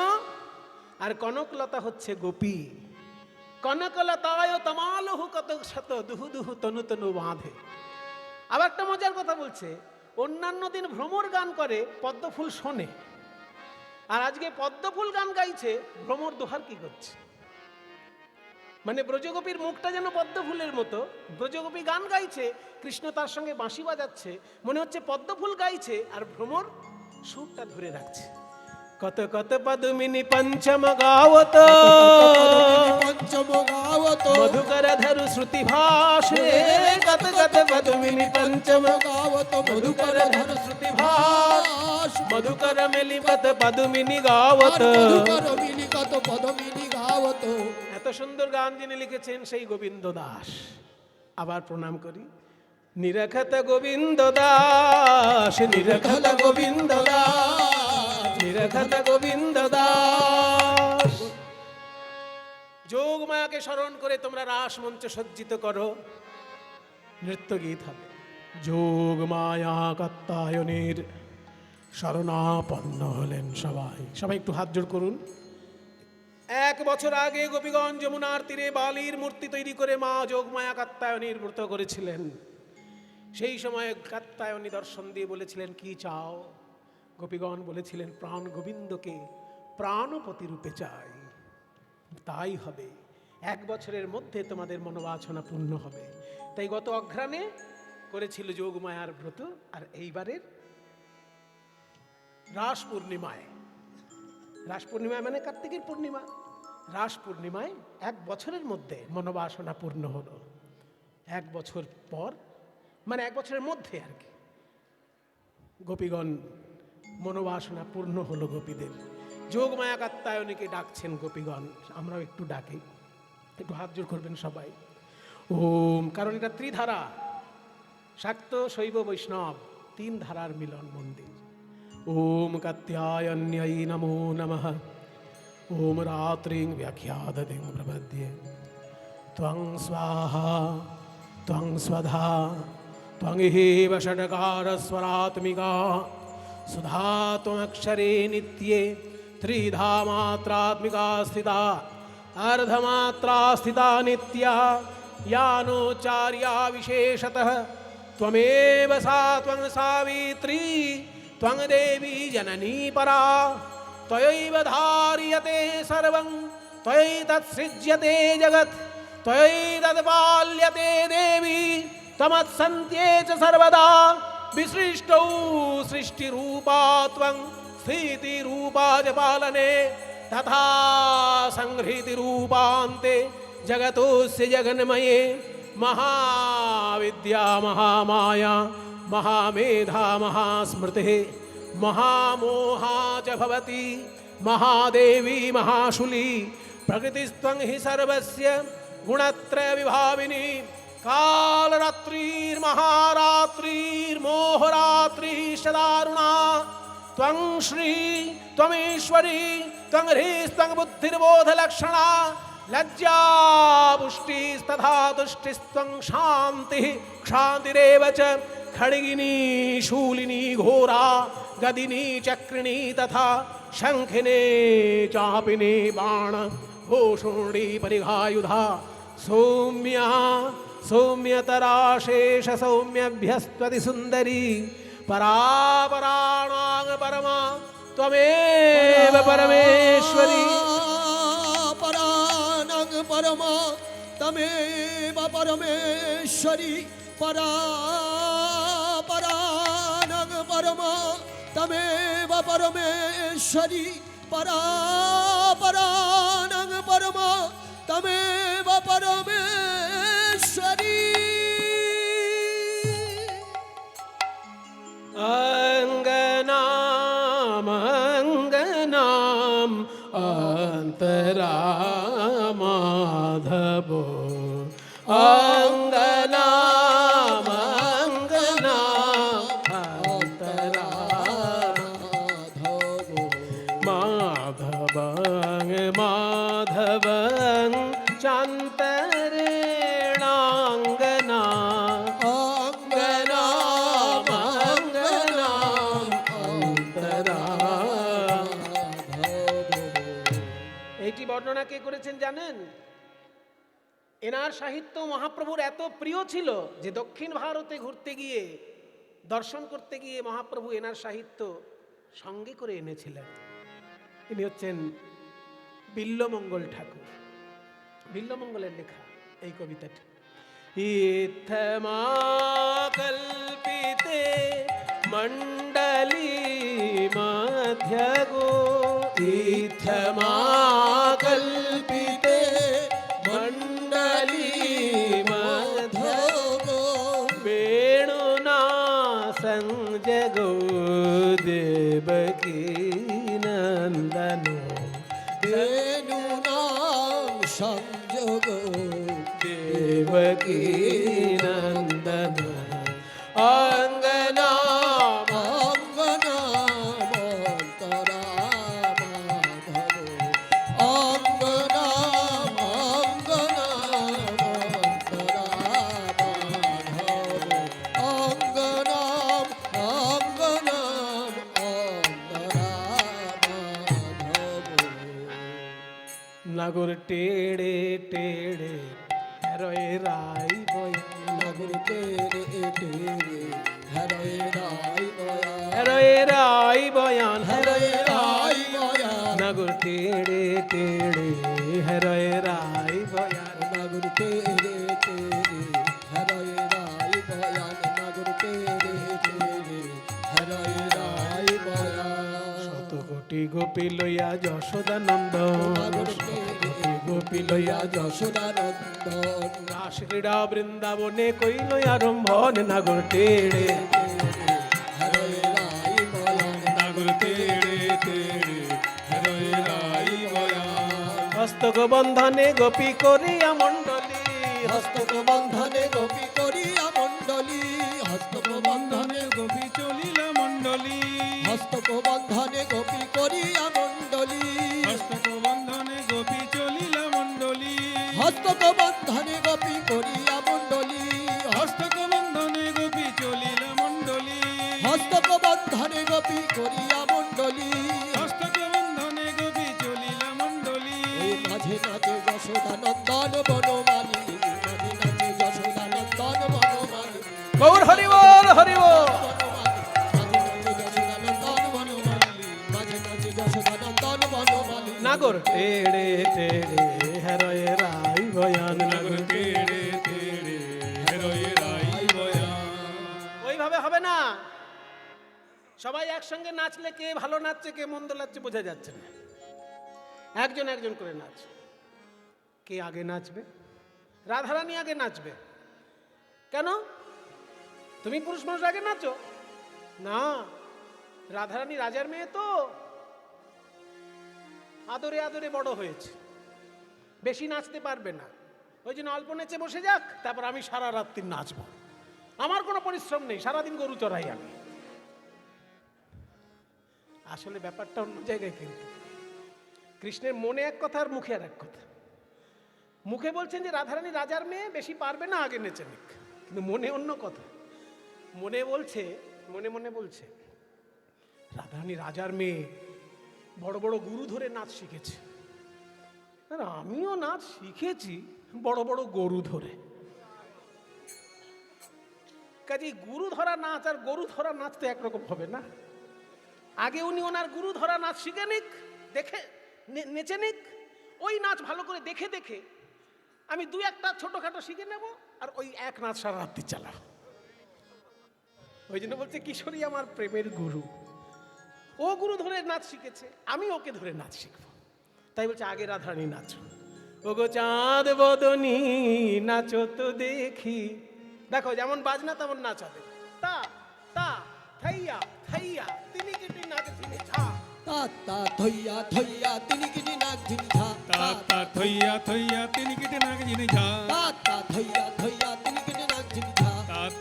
আর কনকলতা হচ্ছে গোপী কনকলতায় তমালহু কত শত দুহু দুহু তনু তনু বাঁধে আবার একটা মজার কথা বলছে অন্যান্য দিন ভ্রমর গান করে পদ্মফুল শোনে আর আজকে পদ্মফুল গান গাইছে ভ্রমর দোহার কি করছে মানে ব্রজগোপীর মুখটা যেন পদ্মফুলের মতো ব্রজগোপী গান গাইছে কৃষ্ণ তার সঙ্গে বাঁশি বাজাচ্ছে মনে হচ্ছে পদ্মফুল গাইছে আর ভ্রমর সুরটা ধরে রাখছে কত কত পদমিনী পঞ্চম গাওত পঞ্চম গাওত মধুকর ধরু শ্রুতি ভাষে কত কত পদমিনী পঞ্চম গাওত মধুকর ধরু শ্রুতি ভাষ মধুকর মেলিপত পদমিনী গাওত মধুকর মিলিকত পদমিনী গাওত এত সুন্দর গান যিনি লিখেছেন সেই গোবিন্দ দাস আবার প্রণাম করি নিরখত গোবিন্দ দাস নিরখত গোবিন্দ দাস নিরখত গোবিন্দ দাস যোগ মায়াকে স্মরণ করে তোমরা রাস মঞ্চ সজ্জিত করো নৃত্য গীত হবে যোগ মায়া কাত্তায়নের শরণাপন্ন হলেন সবাই সবাই একটু হাত জোড় করুন 1 বছর আগে গোপীগণ যমুনার তীরে বালির মূর্তি তৈরি করে মা যোগমায়া কাত্যায়নীর ব্রত করেছিলেন। সেই সময় কাত্যায়নী দর্শন দিয়ে বলেছিলেন, কি চাও? গোপীগণ বলেছিলেন, প্রাণ গোবিন্দকে প্রাণপতি রূপে চাই। তাই হবে, 1 বছরের মধ্যে তোমাদের মনোবাসনা পূর্ণ হবে। তাই গত অঘ্রাণে করেছিল যোগমায়ার ব্রত, আর এইবারের রাস পূর্ণিমায়, রাস পূর্ণিমায় মানে কার্তিকের পূর্ণিমা, রাস পূর্ণিমায় 1 বছরের মধ্যে মনোবাসনা পূর্ণ হলো। 1 বছর পর মানে 1 বছরের মধ্যে আর কি গোপীগণ মনোবাসনা পূর্ণ হলো গোপীদের। যোগমায়া কাত্যায়নীকে ডাকছেন গোপীগণ, আমরাও একটু ডাকি, একটু হাত জোড় করবেন সবাই। ওম, কারণ এটা ত্রিধারা, শাক্ত শৈব বৈষ্ণব 3 ধারার মিলন মন্দির। ওম কাত্যায়ন্যৈ নমো নমঃ। ওম রাত্রিং ব্যাখ্যাদতিং প্রপদ্যে। ত্বং স্বাহা ত্বং স্বধা ত্বং হেব ষডকারস্বরাত্মিকা सुधा त्वमक्षरे नित्ये त्रिधा मात्रात्मिका स्थिता अर्धमात्रा स्थिता नित्या यानोचार्या विशेषतः त्वमेव सा त्वं सावित्री त्वं देवी जननी परा त्वयैव धार्यते सर्वं त्वयैतत्सृज्यते जगत् त्वयैतत्पाल्यते देवी त्वमत्सन्त्ये च सर्वदा विसृष्टौ सृष्टिरूपा त्वं स्थितिरूपा च पालने तथा संहृतिरूपान्ते जगतोऽस्य जगन्मये महाविद्या महामाया महामेधा महास्मृतिः महामोहा च भवति महादेवी महाशूली प्रकृतिस्त्वं हि सर्वस्य गुणत्रयविभाविनी कालरात्रिर्महारात्रिर्मोहरात्रिश्च त्वं श्री त्वमीश्वरी त्वं ह्रीस्त्वं बुद्धिर्बोधलक्षणा लज्जा पुष्टिस्तथा तुष्टिस्त्वं शान्तिः क्षान्तिरेव च खड्गिनी शूलिनी घोरा गदिनी चक्रिणी तथा शङ्खिने चापिने बाण भूषुण्डी परिघायुधा सौम्या सौम्यतरा शेष सौम्यभ्यस्त्वति सुन्दरी परापराणां परमा त्वमेव परमेश्वरी परानंग परमा तमेव परमेश्वरी परापरानंग परमा तमेव परमेश्वरी परापरानंग परमा तमेव परमेश्वरी अङ्गनामङ्गनाम् अन्तरामाधवो अङ्गनामङ्गनाम् अन्तरामाधवो माधवं माधवं चान्तरेणाङ्गना এইটি বর্ণনা কে করেছেন জানেন? এনার সাহিত্য মহাপ্রভুর এত প্রিয় ছিল যে দক্ষিণ ভারতে ঘুরতে গিয়ে দর্শন করতে গিয়ে মহাপ্রভু এনার সাহিত্য সঙ্গে করে এনেছিলেন। ইনি হচ্ছেন বিল্লমঙ্গল ঠাকুর। বিল্লমঙ্গলের লেখা এই কবিতাটি। ইত্থমা কল্পিতে মণ্ডলী মধ্যগো ইত্থমা কল্পিতে মণ্ডলী মধ্যগো বেণুনা সংজগো দেবকী নন্দনো वेणूनां संयोगो देवकी नंदन अंगना নাগর টেড়ে টেড়ে রয়ে রাই বয়ান নাগর তেরে তেরে হরে রাই বয়া রয়ে রাই বয়ান হরে রাই বয়া নাগর টেড়ে টেড়ে রয়ে রাই বয়ান নাগর তেরে তেরে হরে রাই বয়া নাগর তেরে তেরে হরে রাই বয়া শত কোটি গোপী লইয়া যশোদানন্দন নাগর শত তেরে কোটি গোপী লইয়া যশোদানন্দন রাস ক্রীড়া বৃন্দাবনে কইল আরম্ভন নাগর টেড়ে হরে রাই বয়া নাগর তেড়ে তেড়ে হরে রাই বয়া হস্তক বন্ধনে গোপী করিয়া মণ্ডলী হস্তক বন্ধনে গোপী করিয়া মণ্ডলী হস্তক বন্ধনে গোপী চলিলা মণ্ডলী হস্তক বন্ধনে গোপী করিয়া মণ্ডলী হস্তক বন্ধনে গোপী চলিলা মণ্ডলী হস্তক বন্ধনে গোপী করিয়া মণ্ডলী হস্তক বন্ধনে গোপী চলিলা মণ্ডলী হস্তক বন্ধনে গোপী করিয়া মণ্ডলী হস্তক বন্ধনে গোপী চলিলা মণ্ডলী ওই মাঝে নাচে যশোদানন্দন বনমালী মাঝে নাচে যশোদানন্দন বনমালী গৌর হরিবল হরিবল মাঝে নাচে যশোদানন্দন বনমালী নাগর টেড়ে টেড়ে রয়ে রাই বয়ান নাগর তেড়ে তেড়ে হরে রাই বয়া ওইভাবে হবে না। সবাই একসঙ্গে নাচলে কে ভালো নাচছে কে মন্দ নাচছে বোঝা যাচ্ছে না। একজন একজন করে নাচ। কে আগে নাচবে? রাধারানী আগে নাচবে। কেন? তুমি পুরুষ মানুষ আগে নাচো না। রাধারানী রাজার মেয়ে তো, আদরে আদরে বড় হয়েছে, বেশি নাচতে পারবে না। ওই জন্য অল্প নেচে বসে যাক, তারপর আমি সারা রাত্রি নাচবো। আমার কোনো পরিশ্রম নেই, সারাদিন গরু চড়াই আমি। আসলে ব্যাপারটা অন্য জায়গায়। কিন্তু কৃষ্ণের মনে এক কথা আর মুখে আর এক কথা। মুখে বলছেন যে রাধারানী রাজার মেয়ে, বেশি পারবে না, আগে নেচে নিক। কিন্তু মনে অন্য কথা। মনে বলছে, মনে মনে বলছে রাধারানী রাজার মেয়ে, বড় বড় গুরু ধরে নাচ শিখেছে। আর আমিও নাচ শিখেছি বড় বড় গরু ধরে। কাজে গুরু ধরা নাচ আর গরু ধরা নাচ তো একরকম হবে না। আগে উনি ওনার গুরু ধরা নাচ শিখে নিক, দেখে নেচে নিক। ওই নাচ ভালো করে দেখে দেখে আমি দু একটা ছোটখাটো শিখে নেব, আর ওই এক নাচ সারা রাত্রি চালাবো। ওই জন্য বলছে কিশোরী আমার প্রেমের গুরু। ও গুরু ধরে নাচ শিখেছে, আমি ওকে ধরে নাচ শিখবো। তাই বলছে আগে রাধারানী নাচো। ওগো চাঁদ বদনী নাচো তো দেখি। দেখো যেমন বাজনা তেমন নাচ হবে। তা তা থাইয়া থাইয়া তিনি কেটে নাচ ঝিনে ঝা। তা থইয়া থইয়া তিনি কিনি নাক ঝিনঝা তা থইয়া থইয়া তিনি কেটে নাক জিনে ঝা তা থইয়া থইয়া তিনি কিনি নাক ঝিনঝা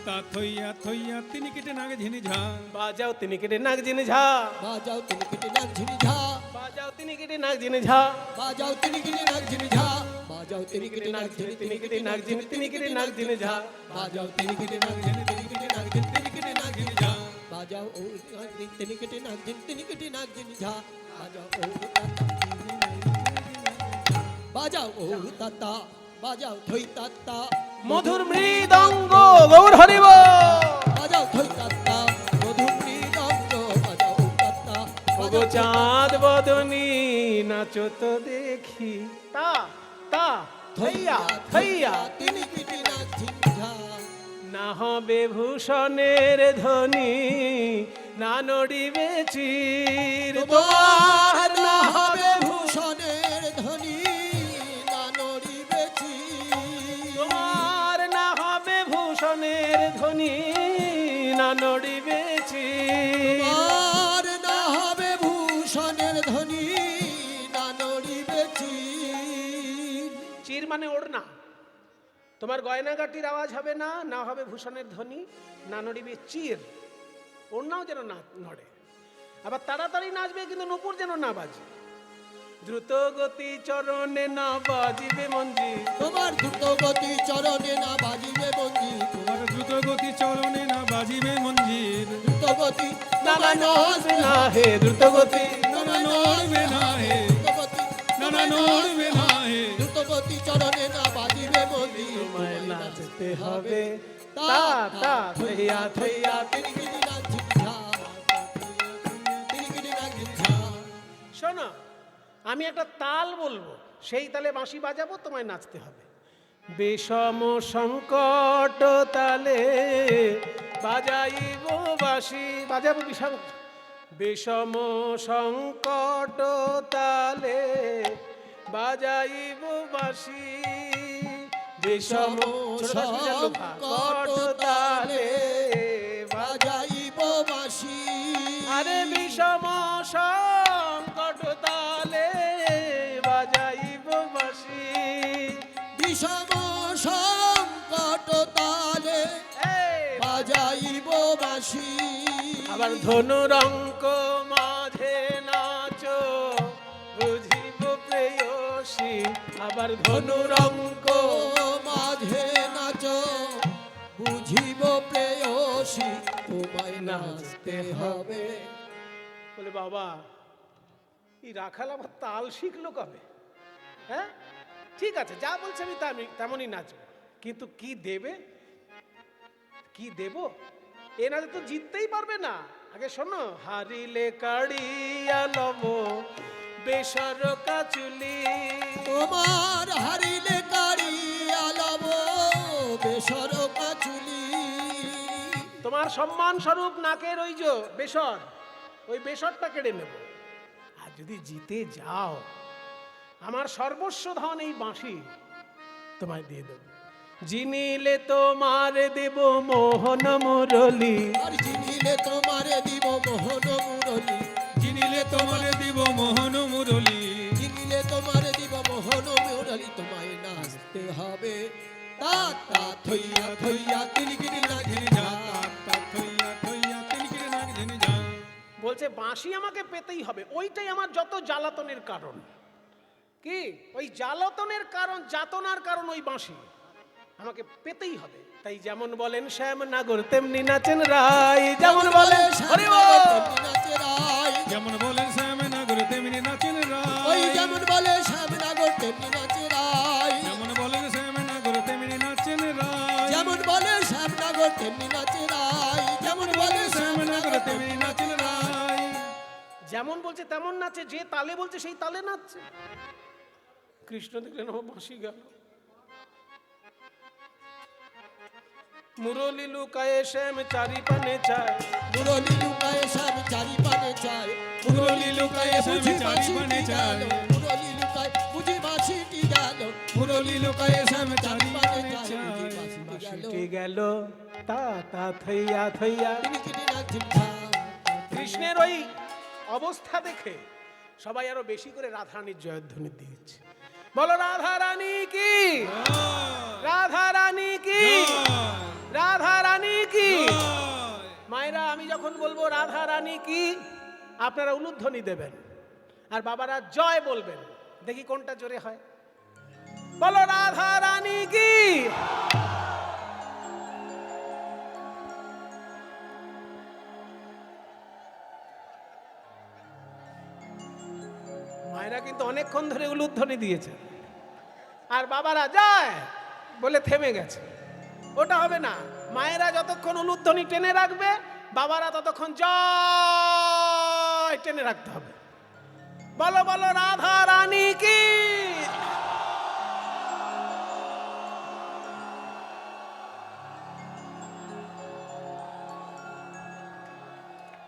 তা থইয়া থইয়া তিনি কেটে নাক ঝিনে ঝা বাজাও তিনি কেটে নাক ঝিনে ঝা। বাজাও তিনি কিনি নাক ঝিনঝা বাজাও তিনি কেটে নাক ঝিনে ঝা। বাজাও তিনি কিনি নাক ঝিনঝা বাজাও তিনি কিনি নাক ঝিনে তিনি কেটে নাক ঝিনে, তিনি কেটে নাক ঝিনে ঝা। বাজাও তিনি কিনি নাক ঝিনে তিনি কিনি নাক ঝিনে তিনি কিনি নাক ঝিনঝা বাজাও ও তিনি কিনি নাক ঝিনে তিনি কিনি নাক ঝিনঝা বাজাও ও তাতা বাজাও থই তাতা মধুর মৃদঙ্গ গৌর হরিব। বাজাও থই তাতা মধুর মৃদঙ্গ বাজাও তাতা ওগো চাঁদ বদনী নাচো তো দেখি। তা তা থাইয়া থাইয়া তিনি কিনি নাক ঝিনঝা না হবে ভূষণের ধ্বনি, না নড়িবে চির। তোমার না হবে ভূষণের ধ্বনি না নড়িবে চির। তোমার না হবে ভূষণের ধ্বনি, না নড়িবে চির। তোমার না হবে ভূষণের ধ্বনি না নড়িবে চির। চির মানে ওড়না। তোমার গয়নাগাটির আওয়াজ হবে না, না হবে ভূষণের ধ্বনি, না নড়িবে চির। ওড়নাও যেন না নড়ে। আবার তাড়াতাড়ি নাচবে কিন্তু নুপুর যেন না বাজে। দ্রুত গতি চরণে না বাজিবে মঞ্জির। তোমার দ্রুত গতি চরণে না বাজিবে মঞ্জির। তোমার দ্রুত গতি চরণে না বাজিবে মঞ্জির দ্রুত গতি না না নড়বে না হে দ্রুত গতি। না নড়বে না হে দ্রুত গতি না নড়বে না নাচতে হবে তা তা থইয়া থইয়া। শোনো, আমি একটা তাল বলবো, সেই তালে বাঁশি বাজাবো, তোমায় নাচতে হবে। বিষম সংকট তালে বাজাইব বাঁশি, বাজাবো বিষম, বিষম সংকট তালে বাজাইব বাঁশি, বিষম সংকট তালে বাজাইব বাঁশি। আরে বিষম সংকট তালে বাজাইব বাঁশি, বিষম সংকট তালে বাজাইব বাঁশি। আবার ধনুরঙ্ক মাঝে নাচো বুঝিব প্রেয়সী, আবার ধনুরঙ্ক মাঝে নাচ বুঝিব প্রেয়সী, তোমায় নাচতে হবে। বলে বাবা, এই রাখাল আবার তাল শিখলো কবে? হ্যাঁ ঠিক আছে, যা বলছে আমি তেমনই নাচবো, কিন্তু কি দেবে, কি দেব? এ নাচে তো জিততেই পারবে না। আগে শোনো, হারিলে কাড়িয়া লব বেসর কাচুলি, তোমার হারিলে কাড়িয়া লব বেসর কাচুলি। তোমার সম্মান স্বরূপ নাকের ওই যে বেসর, ওই বেসরটা কেড়ে নেব। আর যদি জিতে যাও, আমার সর্বস্ব ধন এই বাঁশি তোমায় দিয়ে দেব। জিনিলে তোমার দেব মোহন মুরলি, আর চিনিলে তোমারে দিব মোহন মুরলি, চিনিলে তোমারে দিব মোহন মুরলি, চিনিলে তোমারে দিব মোহন মুরলি। তোমায় নাচতে হবে তা তা থইয়া থইয়া তিলকিরি নাচে যা। থইয়া থইয়া তিলকিরে নাক ঝেনে যা। বলছে বাঁশি আমাকে পেতেই হবে, ওইটাই আমার যত জ্বালাতনের কারণ। কি ওই জ্বালাতনের কারণ, যাতনার কারণ ওই বাঁশি আমাকে পেতেই হবে। তাই যেমন বলেন শ্যামনগর তেমনি নাচেন রাই, যেমন বলেন হরি বল। নাচে রাই, যেমন বলেন শ্যামনগর তেমনি নাচেন ওই রায়, যেমন বলে শ্যামনগর তেমনি নাচে রাই, যেমন বলেন শ্যামনগর তেমনি নাচেন রায়, যেমন বলে শ্যামনগর তেমনি নাচে রাই, যেমন বলে শ্যামনগর তেমনি নাচেন রায়। যেমন বলছে তেমন নাচে, যে তালে বলছে সেই তালে নাচছে। কৃষ্ণ দেখলেন ও বাঁশি গেল, মুরলি লুকায়ে শ্যাম চারি পানে চায়, মুরলি লুকায়ে শ্যাম চারি পানে চায়, মুরলি লুকায়ে শ্যাম চারি পানে চায়, মুরলি লুকায় বুঝি বাঁশিটি গেল, মুরলি লুকায়ে শ্যাম চারি পানে চায়। বাঁশিটি গেল তা তা থইয়া থইয়া। তিলকিরি নাচে যা। কৃষ্ণের ওই অবস্থা দেখে সবাই আরো বেশি করে রাধারানীর জয়ধ্বনি দিয়েছে। বলো রাধা রানী কি, রাধা রানী কি, রাধা রানী কি। মায়েরা, আমি যখন বলবো রাধা রানী কি, আপনারা উলুধ্বনি দেবেন, আর বাবারা জয় বলবেন। দেখি কোনটা জোরে হয়। বলো রাধা রানী কি। মায়েরা কিন্তু অনেকক্ষণ ধরে উলুধ্বনি দিয়েছে, আর বাবারা যায় বলে থেমে গেছে। ওটা হবে না। মায়েরা যতক্ষণ উলুধ্বনি টেনে রাখবে, বাবারা ততক্ষণ জয় টেনে রাখতে হবে। বলো বলো রাধা রানী কি।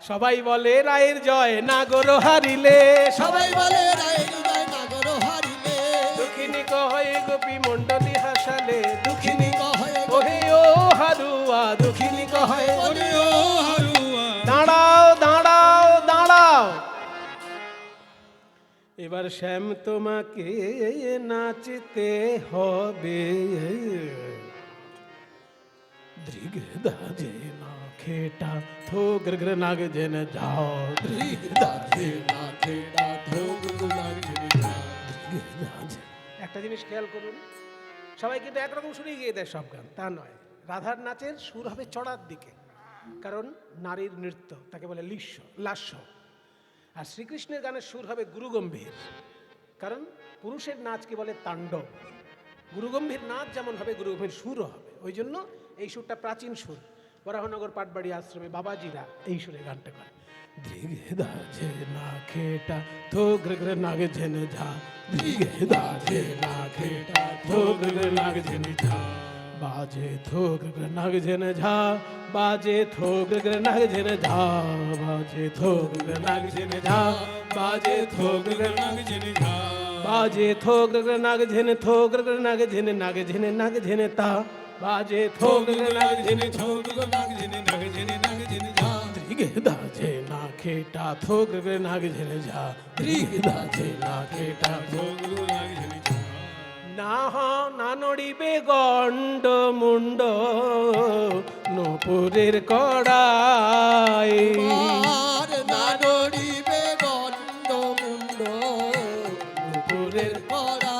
সবাই বলে রায়ের জয়, নাগর হারিলে, সবাই বলে রায়ের জয়, নাগর হারিলে, দুঃখিনী কহে গোপী মণ্ডলী হাসালে, দুঃখিনী কহে ওহে ও হারুয়া, দুঃখিনী কহে ওরে ও হারুয়া, দাঁড়াও দাঁড়াও দাঁড়াও। এবার শ্যাম তোমাকে নাচতে হবে। দৃগ দাজে না খেটা থো গ্রগ্র নাগ জেন যাও, দৃগ দাজে না খেটা থো গ্রগ্র নাগ জেন যাও, দৃগ দাজে। একটা জিনিস খেয়াল করুন, সবাই কিন্তু একরকম সুরে গিয়ে দেয় সব গান, তা নয়। রাধার নাচের সুর হবে চড়ার দিকে, কারণ নারীর নৃত্য, তাকে বলে লাস্য। আর শ্রীকৃষ্ণের গানের সুর হবে গুরুগম্ভীর, কারণ পুরুষের নাচকে বলে তাণ্ডব। গুরুগম্ভীর নাচ যেমন হবে, গুরুগম্ভীর সুরও হবে। ওই জন্য এই সুরটা প্রাচীন সুর। বরাহনগর পাটবাড়ি আশ্রমে বাবাজিরা এই সুরে গানটা করে। ধিগে দাঝে না খেটা থো গ্রগ্র নাগ ঝেনে ঝা, ধিগে দাঝে না খেটা থো গ্রগ্র নাগ ঝেনে ঝা, বাজে থো গ্রগ্র নাগ ঝেনে ঝা, বাজে থো গ্রগ্র নাগ ঝেনে ঝা, বাজে থো গ্রগ্র নাগ ঝেনে ঝা, বাজে থো গ্রগ্র নাগ ঝেনে ঝা, বাজে থো গ্রগ্র নাগ ঝেনে থো গ্রগ্র নাগ ঝেনে নাগ ঝেনে নাগ ঝেনে তা, বাজে থো গ্রগ্র নাগ ঝেনে থো গ্রগ্র নাগ ঝেনে নাগ ঝেনে নাগ ঝেনে ঝা, ধিগে দাঝে না খেটা থো গ্রগ্র নাগ ঝেনে ঝা, ধিগে দাঝে না খেটা থো গ্রগ্র নাগ ঝেনে ঝা। না না নড়িবে গণ্ড মুন্ড নূপুরের কড়াই, আর না নড়িবে গণ্ড মুন্ড নূপুরের করা।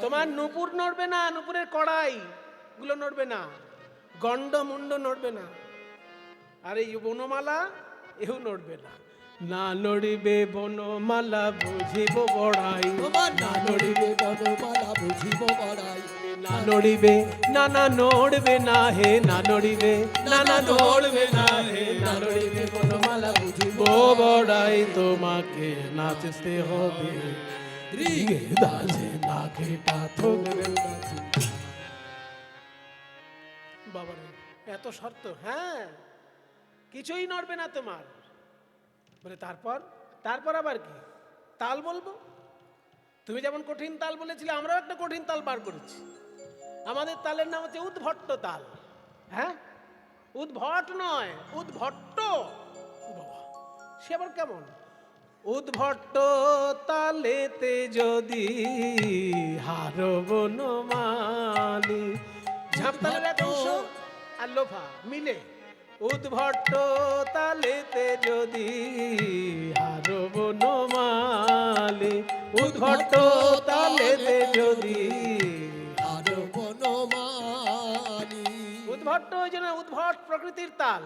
তোমার নূপুর নড়বে না, নূপুরের কড়াই গুলো নড়বে না, গণ্ড মুন্ড নড়বে না, আর এই বনমালা এও নড়বে না। না নড়িবে বনমালা বুঝিব বড়াই, তোমার না নড়িবে বনমালা বুঝিব বড়াই, না নড়িবে না না নড়বে না হে, না নড়িবে না না নড়বে না হে, না নড়িবে বনমালা বুঝিব বড়াই, তোমাকে নাচতে হবে ধিগে দাঝে না খেটা থো গ্রগ্র নাগ ঝেনে ঝা। বাবারে এত শর্ত, হ্যাঁ কিছুই নড়বে না তোমার। বলে তারপর, তারপর আবার কি তাল বলবো? তুমি যেমন কঠিন তাল বলেছিলে, আমরাও একটা কঠিন তাল বার করেছি। আমাদের তালের নাম হচ্ছে উদ্ভট্ট তাল। হ্যাঁ, উদ্ভট নয়, উদ্ভট্ট। বাবা, সে আবার কেমন? উদ্ভট্ট তালেতে যদি হারো বনমালী, ঝাঁপ তালের এক অংশ আর লোফা মিলে, উদ্ভট্ট তালেতে যদি হারো বনমালী, উদ্ভট্ট তালেতে যদি আর বনমালী। উদ্ভট্ট ওই জন্য উদ্ভট প্রকৃতির তাল।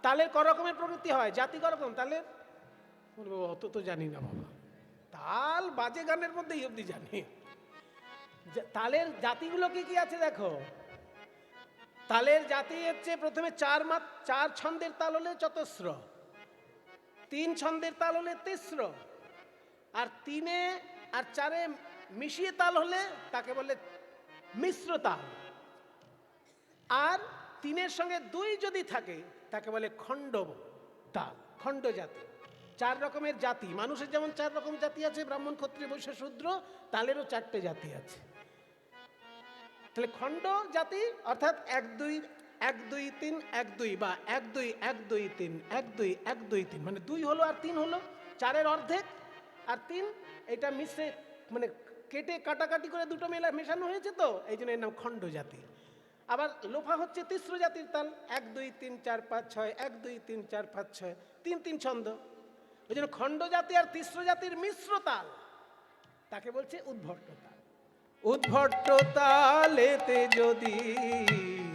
তালের ক রকমের প্রকৃতি হয়, জাতি ক রকম তালের? বলবো অত তো জানি না বাবা, তাল বাজে গানের মধ্যে এই অবধি জানি। তালের জাতিগুলো কি কি আছে দেখো। তালের জাতি হচ্ছে প্রথমে চার ছন্দের তাল হলে চতুস্র, 3 ছন্দের তাল হলে তিস্র, আর 3 আর 4 মিশিয়ে তাল হলে তাকে বলে মিশ্র তাল, আর 3 সঙ্গে 2 যদি থাকে তাকে বলে খণ্ড তাল, খণ্ড জাতি। 4 রকমের জাতি, মানুষের যেমন 4 রকম জাতি আছে, ব্রাহ্মণ ক্ষত্রিয় বৈশ্য শূদ্র, তালেরও 4টে জাতি আছে। তাহলে খণ্ড জাতি অর্থাৎ 1 2 1 2 3 1 2 বা 1 2 1 2 3 1 2 1 2 3, মানে 2 হলো আর 3 হলো, 4-এর অর্ধেক আর 3, এটা মিশে মানে কেটে কাটাকাটি করে দুটো মেশানো হয়েছে, তো এই জন্য এর নাম খণ্ড জাতি। আবার লোফা হচ্ছে তিস্র জাতির তাল, 1 2 3 4 5 6, 1 2 3 4 5 6, 3 3 ছন্দ। ওই জন্য খণ্ড জাতি আর তিস্র জাতির মিশ্র তাল, তাকে বলছে উদ্ভট্ট তাল। উদ্ভট্ট তালেতে যদি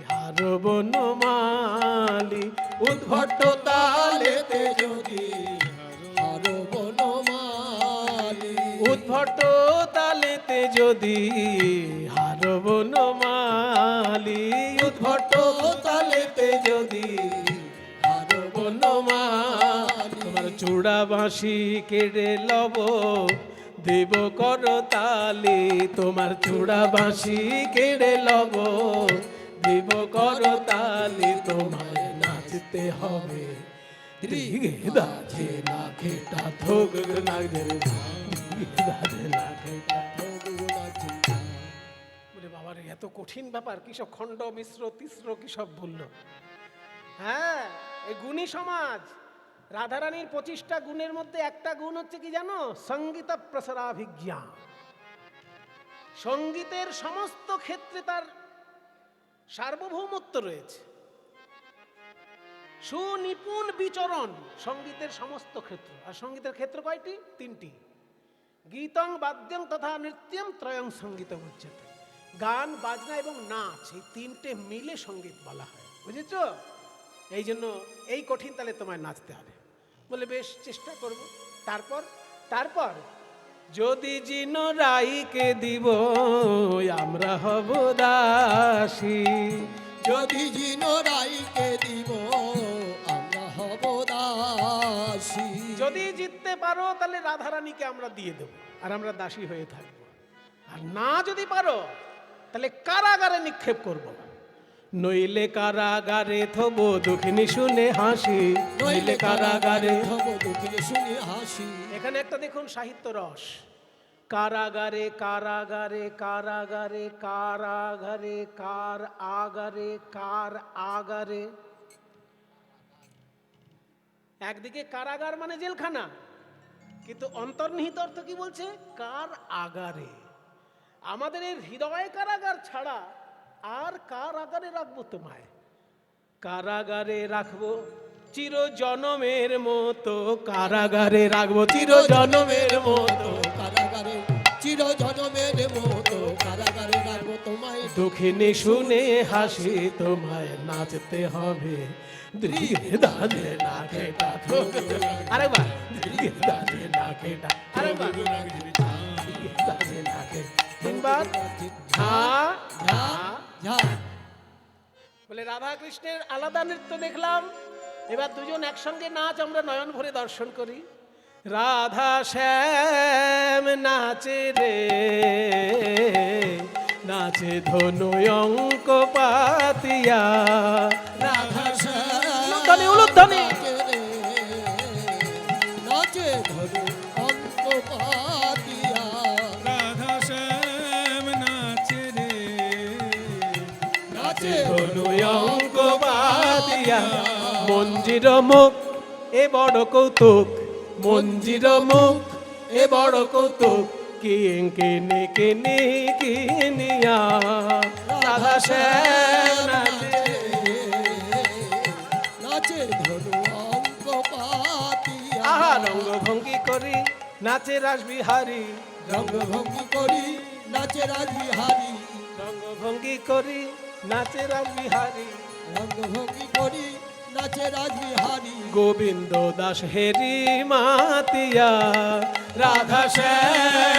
হারো বনমালী, উদ্ভট্ট তালেতে যদি আর বনমালী। উদ্ভট্ট তালেতে যদি হারো বনমালী, উদ্ভট্ট তালেতে যদি হারো বনমালী, তোমার চূড়া বাঁশি কেড়ে লব দেব কর তালি, তোমার চূড়া বাঁশি কেড়ে লব দেব কর তালি, তোমায় নাচতে হবে ধিগে দাঝে না খেটা থো গ্রগ্র নাগ ঝেনে ঝা, ধিগে দাঝে না খেটা থো গ্রগ্র নাগ ঝেনে ঝা। বলে বাবারে এত কঠিন ব্যাপার, কি সব খণ্ড মিশ্র তিস্র কি সব বললো। হ্যাঁ, এই গুণী সমাজ। রাধারানীর 25টা গুণের মধ্যে একটা গুণ হচ্ছে কি জানো? সঙ্গীত প্রসারাভিজ্ঞা। সঙ্গীতের সমস্ত ক্ষেত্রে তার সার্বভৌমত্ব রয়েছে, সুনিপুণ বিচরণ সঙ্গীতের সমস্ত ক্ষেত্র। আর সঙ্গীতের ক্ষেত্র কয়টি? 3টি। গীতং বাদ্যং তথা নৃত্যং ত্রয়ং সঙ্গীত উচ্যতে। গান, বাজনা এবং নাচ, এই 3টে মিলে সঙ্গীত বলা হয়, বুঝেছ? এই জন্য এই কঠিন তালে তোমায় নাচতে হবে। বলে বেশ, চেষ্টা করব। তারপর তারপর যদি জিন রাইকে দিব আমরা হব দাসী। যদি জিন রাইকে দিব আমরা হব দাসী। যদি জিততে পারো তাহলে রাধারানীকে আমরা দিয়ে দেব আর আমরা দাসী হয়ে থাকবো। আর না যদি পারো তাহলে কারাগারে নিক্ষেপ করব। নইলে কারাগারে থব দুঃখিনী শুনে হাসি, নইলে কারাগারে। হব দুঃখিনী শুনে হাসি। এখানে একটা দেখুন সাহিত্য রস। কারাগারে কারাগারে কারাগারে কারাগারে কার আগারে কার আগারে। একদিকে কারাগার মানে জেলখানা, কিন্তু অন্তর্নিহিত অর্থ কি বলছে? কার আগারে। আমাদের এই হৃদয় কারাগার ছাড়া আর কার আগারে রাখবো তোমায়? কারাগারে রাখবো চির জনমের মতো, কারাগারে রাখবো চির জনমের মতো। কারাগারে চির জনমের মতো কারাগারে রাখবো তোমায়। দুঃখিনী শুনে হাসি তোমায় নাচতে হবে, ধীরে দাঁড়ে না খেটা। আরে বা ধীরে দাঁড়ে না খেটা। আরে বা ধীরে দাঁড়ে না খেটা। তিনবার ঝা ঝা ঝা। বলে রাধা কৃষ্ণের আলাদা নৃত্য দেখলাম, এবার দুজন একসঙ্গে নাচ আমরা নয়ন ভরে দর্শন করি। রাধা শ্যাম নাচে রে, নাচে ধনু অঙ্ক পাতিয়া। রাধা উলুধ্বনি উলুধ্বনি। নাচে ধরু অঙ্ক পাতিয়া। রাধা শ্যাম নাচে রে, নাচে ধনু অঙ্ক পাতিয়া। মঞ্জির মুখ এ বড় কৌতুক, মঞ্জির মুখ এ বড় কৌতুক। কিনে কিনে কিনিয়া রাধা শ্যাম নাচে। নাচে ধরু অঙ্ক পাতিয়া। আহা রঙ্গভঙ্গি করি নাচে রাসবিহারী, রঙ্গভঙ্গি করি নাচে রাজবিহারী। রঙ্গভঙ্গি করি নাচে রাসবিহারী। রঙ্গভঙ্গি করি নাচে রাজবিহারী। গোবিন্দ দাস হেরি মাতিয়া রাধা শ্যাম